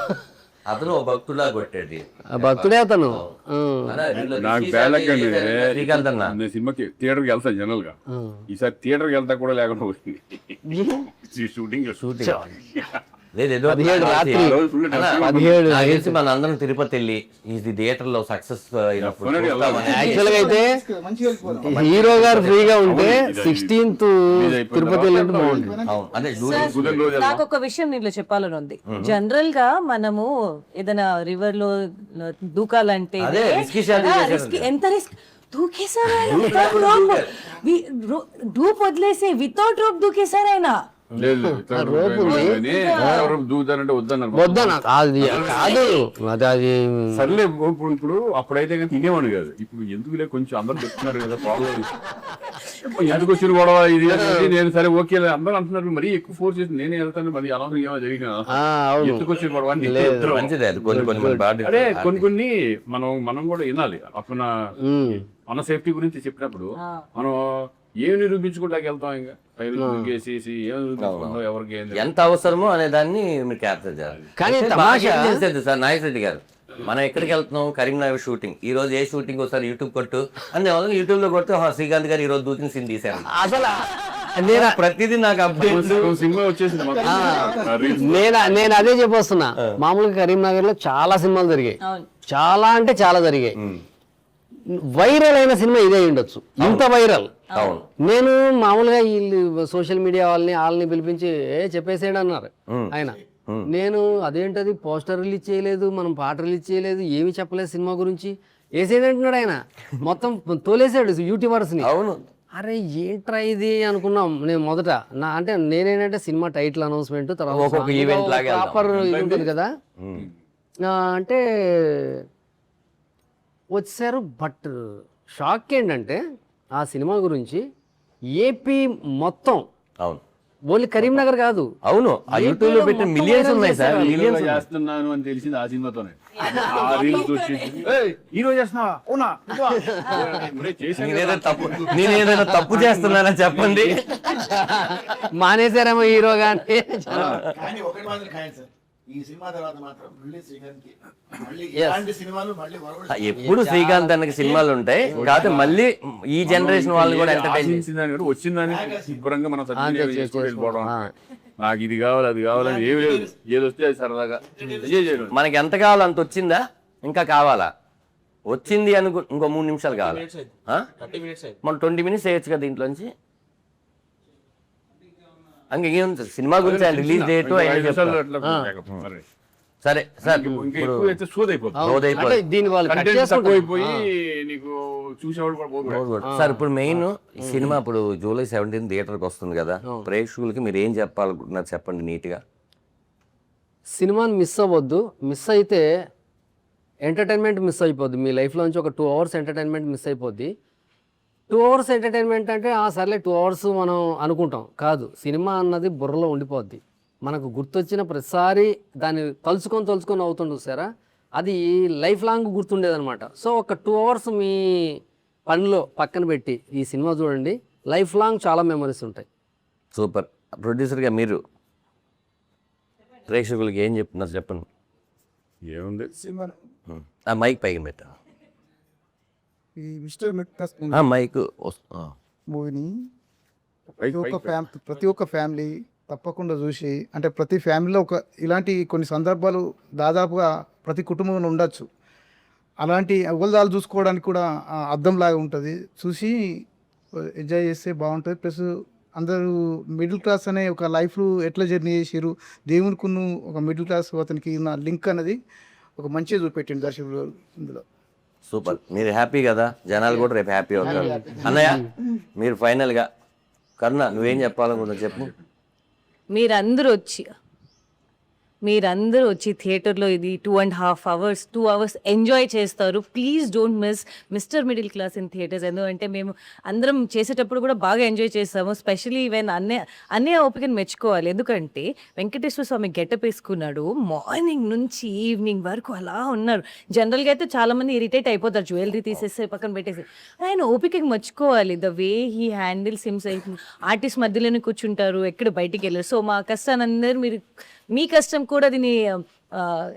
అతను భక్తుడా కొట్టేది, భక్తుడే అతను. నాకు సినిమాకి థియేటర్కి వెళ్తాను జనరల్ గా. ఈసారి థియేటర్కి వెళ్తా కూడా లేకుండా పోయింది షూటింగ్. లేదు ఏదో 17 రాత్రి ఆ రోజు full అలా 17 నాకు తెలిసి మన అందరం తిరుపతి వెళ్ళి ఇది థియేటర్ లో సక్సెస్ అయినప్పుడు చూస్తామని. యాక్చువల్గా అయితే మంచిగా వెళ్ళిపోదాం. హీరో గారు ఫ్రీగా ఉంటే 16th తిరుపతి వెళ్ళినట్టు బాగుంటుంది. అవును అదే కుదిరిన రోజు నాకు ఒక విషయం నీలో చెప్పాలని ఉంది. జనరల్ గా మనము ఏదైనా రివర్ లో దూకాలంటే అదే, risky shot చేశారు. ఎంత రిస్క్ దూకేశారు ఆయన without rope. డూప్ వదిలేసి వితౌట్ రోప్ దూకేశారు ఆయన. లేదు దూకుతానంటే వద్దన్నారు. వద్దన అది కాదు అది సర్లే ఇప్పుడు అప్పుడైతే కానీ తినేవాడు కాదు. ఇప్పుడు ఎందుకులే కొంచెం అందరూ చెప్తున్నారు కదా ప్రాబ్లం ఎందుకు వచ్చిన గొడవ ఇది అనేది. నేను సరే ఓకే అందరూ అంటున్నారు మరీ ఎక్కువ ఫోర్స్ చేసి నేనే వెళ్తాను మరి అలా ఏమో జరిగిన ఎందుకు వచ్చిన గొడవ అని ఇద్దరు. మంచిదే అది కొన్ని బాగా అదే కొన్ని మనం కూడా వినాలి. అప్పుడు మన సేఫ్టీ గురించి చెప్పినప్పుడు మనం ఏం నిరూపించుకుంటాకి వెళ్తాం ఇంకా పైరు దూకేసేసి ఏం నిరూపించుకుంటాం ఎవరికి ఏం ఎంత అవసరమో అనే దాన్ని మీరు క్యాప్చర్ చేయాలి. కానీ అయితే తమాషా- బాగా ఏం చేసేది సార్ నాగేశ్వర రెడ్డి గారు, మనం ఎక్కడికి వెళ్తున్నాం కరీంనగర్ షూటింగ్, ఈ రోజు ఏ షూటింగ్ వస్తారు యూట్యూబ్ కొట్టు అనే వాళ్ళు యూట్యూబ్ లో కొడితే శ్రీకాంత్ గారు ఈ రోజు దూకిన సీన్ తీశారు. అసలు నేను ప్రతిదీ నాకు అప్డేట్. సినిమా వచ్చేసింది నేను అదే చెప్పొస్తున్నా. మామూలుగా కరీంనగర్ లో చాలా సినిమాలు జరిగాయి, అవును. చాలా అంటే చాలా జరిగాయి. వైరల్ అయిన సినిమా ఇదే ఉండొచ్చు, ఇంత వైరల్. అవును నేను మామూలుగా వీళ్ళు సోషల్ మీడియా వాళ్ళని పిలిపించి చెప్పేసేయండి అన్నారు ఆయన. నేను అదేంటది పోస్టర్ రిలీజ్ చేయలేదు, మనం పాట రిలీజ్ చేయలేదు, ఏమి చెప్పలేదు సినిమా గురించి, వేసేది అంటున్నాడు ఆయన. మొత్తం తోలేసాడు యూట్యూబర్స్ ని. అవును అరే ఏంట్రా ఇది అనుకున్నాం. నేను మొదట అంటే నేనేంటంటే సినిమా టైటిల్ అనౌన్స్మెంట్ ఒక్కొక్క event లాగా వెళ్దాం. ప్రాపర్ ఉంటుంది కదా అంటే వచ్చారు. బట్ షాక్ ఏంటంటే ఆ సినిమా గురించి ఏపీ మొత్తం, అవును ఓన్లీ కరీంనగర్ కాదు, అవును ఆ యూట్యూబ్ లో పెట్టిన మిలియన్స్ ఉన్నాయి సార్, మిలియన్స్ చేస్తున్నాను అని తెలిసింది ఆ సినిమాతోనే. ఆ రీల్స్ వచ్చి ఈ రోజు చేస్తున్నావా అవునా నేనేదైనా తప్పు చేస్తున్నానని చెప్పండి. మానేశారేమో హీరో గాని. కానీ ఒకటి మాత్రం ఖాయం సార్, ఈ సినిమా తర్వాత మాత్రం మళ్ళీ శ్రీకాంత్ కి మళ్ళీ ఇలాంటి సినిమాలు మళ్ళీ వరవడు. ఎప్పుడు శ్రీకాంత్ అన్నకి సినిమాలు ఉంటాయి కాదు, మళ్ళీ ఈ జనరేషన్ వాళ్ళు కూడా ఎంటర్టైన్ వచ్చిందని శుభ్రంగా మనం సద్వినియోగం చేసుకుంటూ వెళ్ళిపోవడం. నాకు ఇది కావాలి అది కావాలని ఏమి లేదు, ఏది వస్తే అది సరదాగా ఎంజాయ్ చేయడం. మనకి ఎంత కావాలో అంత వచ్చిందా, ఇంకా కావాలా, వచ్చింది అనుకో ఇంకో 3 నిమిషాలు కావాలి. మనం 20 minutes వేయచ్చు కదా దీంట్లోంచి. ఇంకేం సినిమా గురించి రిలీజ్ డేట్ సరే సార్. ఇంకా ఎక్కువ అయితే అంటే దీని వాళ్ళు cut చేసుకుంటారు. తక్కువైపోయి నీకు చూసేవాడు కూడా పోగొట్టాడు. సార్ ఇప్పుడు మెయిన్ సినిమా ఇప్పుడు July 17 థియేటర్కి వస్తుంది కదా, ప్రేక్షకులకి మీరు ఏం చెప్పాలనుకుంటున్నారు చెప్పండి నీట్గా. సినిమాని మిస్ అవ్వద్దు. మిస్ అయితే ఎంటర్టైన్మెంట్ మిస్ అయిపోద్ది. మీ లైఫ్లో నుంచి ఒక 2 hours ఎంటర్టైన్మెంట్ మిస్ అయిపోద్ది. 2 hours ఎంటర్టైన్మెంట్ అంటే సర్లే 2 hours మనం అనుకుంటాం, కాదు. సినిమా అన్నది బుర్రలో ఉండిపోద్ది. మనకు గుర్తొచ్చిన ప్రతిసారి దాన్ని తలుచుకొని అవుతుండు సారా, అది లైఫ్ లాంగ్ గుర్తుండేదన్నమాట. సో ఒక 2 hours మీ పనిలో పక్కన పెట్టి ఈ సినిమా చూడండి, లైఫ్ లాంగ్ చాలా మెమరీస్ ఉంటాయి. సూపర్. ప్రొడ్యూసర్గా మీరు ప్రేక్షకులకి ఏం చెప్తున్నారు చెప్పండి. ఏముంది ఆ మైక్ పైకి పెట్టా, ఈ మిస్టర్ మెక్టస్ ఆ మైక్ మూవీని ప్రతి ఒక్క ఫ్యామిలీ తప్పకుండా చూసి, అంటే ప్రతి ఫ్యామిలీలో ఇలాంటి కొన్ని సందర్భాలు దాదాపుగా ప్రతి కుటుంబంలో ఉండొచ్చు. అలాంటి అవల్దాలు చూసుకోవడానికి కూడా అద్దంలాగా ఉంటుంది. చూసి ఎంజాయ్ చేస్తే బాగుంటుంది. ప్లస్ అందరూ మిడిల్ క్లాస్ అనే ఒక లైఫ్ ఎట్లా జర్నీ చేసారు, దేవునికి ఒక మిడిల్ క్లాస్ అతనికి ఉన్న లింక్ అనేది ఒక మంచిగా చూపెట్టింది దర్శకుడు ఇందులో. సూపర్. మీరు హ్యాపీ కదా, జనాలు కూడా రేపు హ్యాపీ అవుతారు. అన్నయ్య మీరు ఫైనల్గా, కరుణ నువ్వేం చెప్పాలనుకుంటున్నా చెప్పు. మీరందరూ వచ్చి థియేటర్లో ఇది 2.5 hours 2 hours ఎంజాయ్ చేస్తారు. Please don't miss mister Middle class in theatres. ఎందుకంటే మేము అందరం చేసేటప్పుడు కూడా బాగా ఎంజాయ్ చేస్తాము. స్పెషలీ ఈవెన్ అన్నయ్య ఓపికని మెచ్చుకోవాలి. ఎందుకంటే వెంకటేశ్వర స్వామి గెటప్ వేసుకున్నాడు, మార్నింగ్ నుంచి ఈవినింగ్ వరకు అలా ఉన్నారు. జనరల్గా అయితే చాలామంది ఇరిటేట్ అయిపోతారు, జ్యువెలరీ తీసేస్తే పక్కన పెట్టేసి. ఆయన ఓపికకి మెచ్చుకోవాలి. The way he handles himself. Artist మధ్యలోనే కూర్చుంటారు, ఎక్కడ బయటికి వెళ్ళారు. సో మా కష్టాన్ని అందరూ మీరు, మీ కష్టం కూడా దీన్ని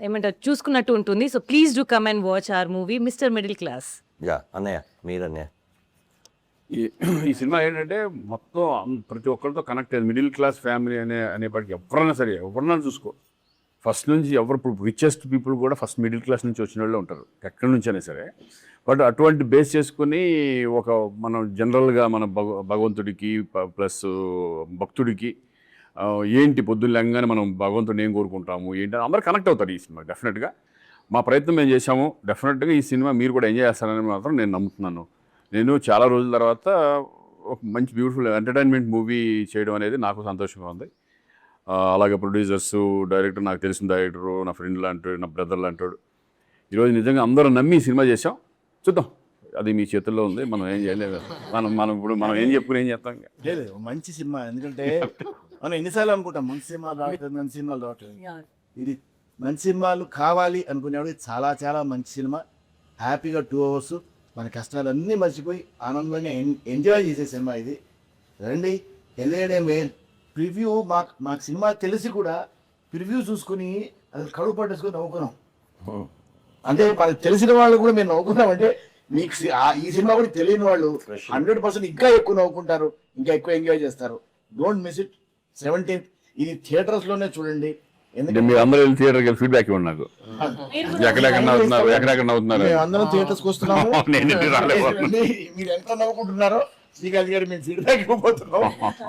ఏమంటారు చూసుకున్నట్టు ఉంటుంది. So please do come and watch our movie Mr Middle Class. యా అన్నయ్య మీరన్నయ్య. ఈ సినిమా ఏంటంటే మొత్తం ప్రతి ఒక్కరితో కనెక్ట్ అయ్యేది. మిడిల్ క్లాస్ ఫ్యామిలీ అనేప్పటికీ ఎవరన్నా సరే ఎవరన్నా చూసుకో ఫస్ట్ నుంచి ఎవరు ఇప్పుడు రిచెస్ట్ పీపుల్ కూడా ఫస్ట్ మిడిల్ క్లాస్ నుంచి వచ్చిన వాళ్ళు ఉంటారు ఎక్కడి నుంచి అయినా సరే. బట్ అటువంటి బేస్ చేసుకుని ఒక మనం జనరల్గా మన భగవంతుడికి ప్లస్ భక్తుడికి ఏంటి పొద్దున్న లేగానే మనం భగవంతుడిని ఏం కోరుకుంటాము ఏంటి అందరూ కనెక్ట్ అవుతారు ఈ సినిమా. డెఫినెట్గా మా ప్రయత్నం మేము చేశాము. డెఫినెట్గా ఈ సినిమా మీరు కూడా ఎంజాయ్ చేస్తారని మాత్రం నేను నమ్ముతున్నాను. నేను చాలా రోజుల తర్వాత ఒక మంచి బ్యూటిఫుల్ ఎంటర్టైన్మెంట్ మూవీ చేయడం అనేది నాకు సంతోషంగా ఉంది. అలాగే ప్రొడ్యూసర్స్, డైరెక్టర్, నాకు తెలిసిన డైరెక్టరు, నా ఫ్రెండ్ లాంటాడు, నా బ్రదర్ లాంటాడు. ఈరోజు నిజంగా అందరూ నమ్మి సినిమా చేసాం. చూద్దాం, అది మీ చేతుల్లో ఉంది. మనం ఏం చేయలేదు. మనం ఏం చెప్పుకుని ఏం చేస్తాం. లేదు మంచి సినిమా, ఎందుకంటే మనం ఎన్నిసార్లు అనుకుంటాం మంచి సినిమా రావట్లేదు, మంచి సినిమాలు రావట్లేదు. ఇది మంచి సినిమాలు కావాలి అనుకునేవాడు చాలా చాలా మంచి సినిమా. హ్యాపీగా 2 hours మన కష్టాలన్నీ మర్చిపోయి ఆనందంగా ఎంజాయ్ చేసే సినిమా ఇది. రండి, ఎల్ఏడే మెయిన్ ప్రివ్యూ మాకు సినిమా తెలిసి కూడా ప్రివ్యూ చూసుకుని అది కడుపు పట్టేసుకుని నవ్వుకున్నాం. అంటే మనకు తెలిసిన వాళ్ళు కూడా మేము నవ్వుకున్నాం. అంటే మీకు ఈ సినిమా కూడా తెలియని వాళ్ళు 100% ఇంకా ఎక్కువ నవ్వుకుంటారు, ఇంకా ఎక్కువ ఎంజాయ్ చేస్తారు. Don't miss it. 17th ఇది థియేటర్స్ లోనే చూడండి. అంటే మీరు అందరూ వెళ్ళి థియేటర్కి వెళ్ళి ఫీడ్బ్యాక్ ఇవ్వండి నాకు. ఎక్కడెక్కడ నవ్వుతున్నారు మేము అందరం థియేటర్స్ కి వస్తున్నాము. నేను రాలేదు. మీరు ఎంత నవ్వుకుంటున్నారో శ్రీకాంత్ గారు మేము ఫీడ్బ్యాక్ ఇవ్వబోతున్నాం.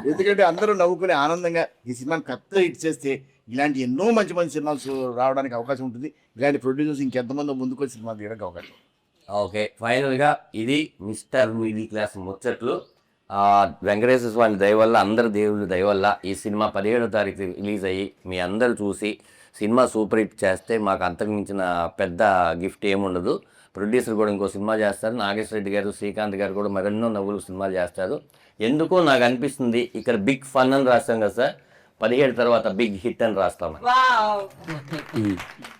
ఎందుకంటే అందరూ నవ్వుకుని ఆనందంగా ఈ సినిమాని పెద్ద హిట్ చేస్తే ఇలాంటి ఎన్నో మంచి మంచి సినిమాలు రావడానికి అవకాశం ఉంటుంది. ఇలాంటి ప్రొడ్యూసర్స్ ఇంకెంతమంది ముందుకు వచ్చి సినిమా తీయడానికి అవకాశం. ఓకే, ఫైనల్గా ఇది మిస్టర్ మిడిల్ క్లాస్ ముచ్చట్లు. వెంకటేశ్వర స్వామి దయ వల్ల, అందరి దేవుళ్ళ దయ వల్ల ఈ సినిమా 17వ తారీఖు రిలీజ్ అయ్యి మీ అందరూ చూసి సినిమా సూపర్ హిట్ చేస్తే మాకు అంతకు మించిన పెద్ద గిఫ్ట్ ఏముండదు. ప్రొడ్యూసర్ కూడా ఇంకో సినిమా చేస్తారు. నాగేశ్వర రెడ్డి గారు, శ్రీకాంత్ గారు కూడా మరెన్నో నవ్వులు సినిమాలు చేస్తారు. ఎందుకో నాకు అనిపిస్తుంది ఇక్కడ బిగ్ ఫన్ అని రాస్తాం కదా సార్, 17 తర్వాత బిగ్ హిట్ అని రాస్తామని.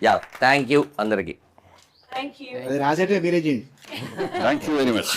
యా, థ్యాంక్ యూ అందరికీ. Thank you. అది రాసేటే మీరే చేయండి. Thank you very much.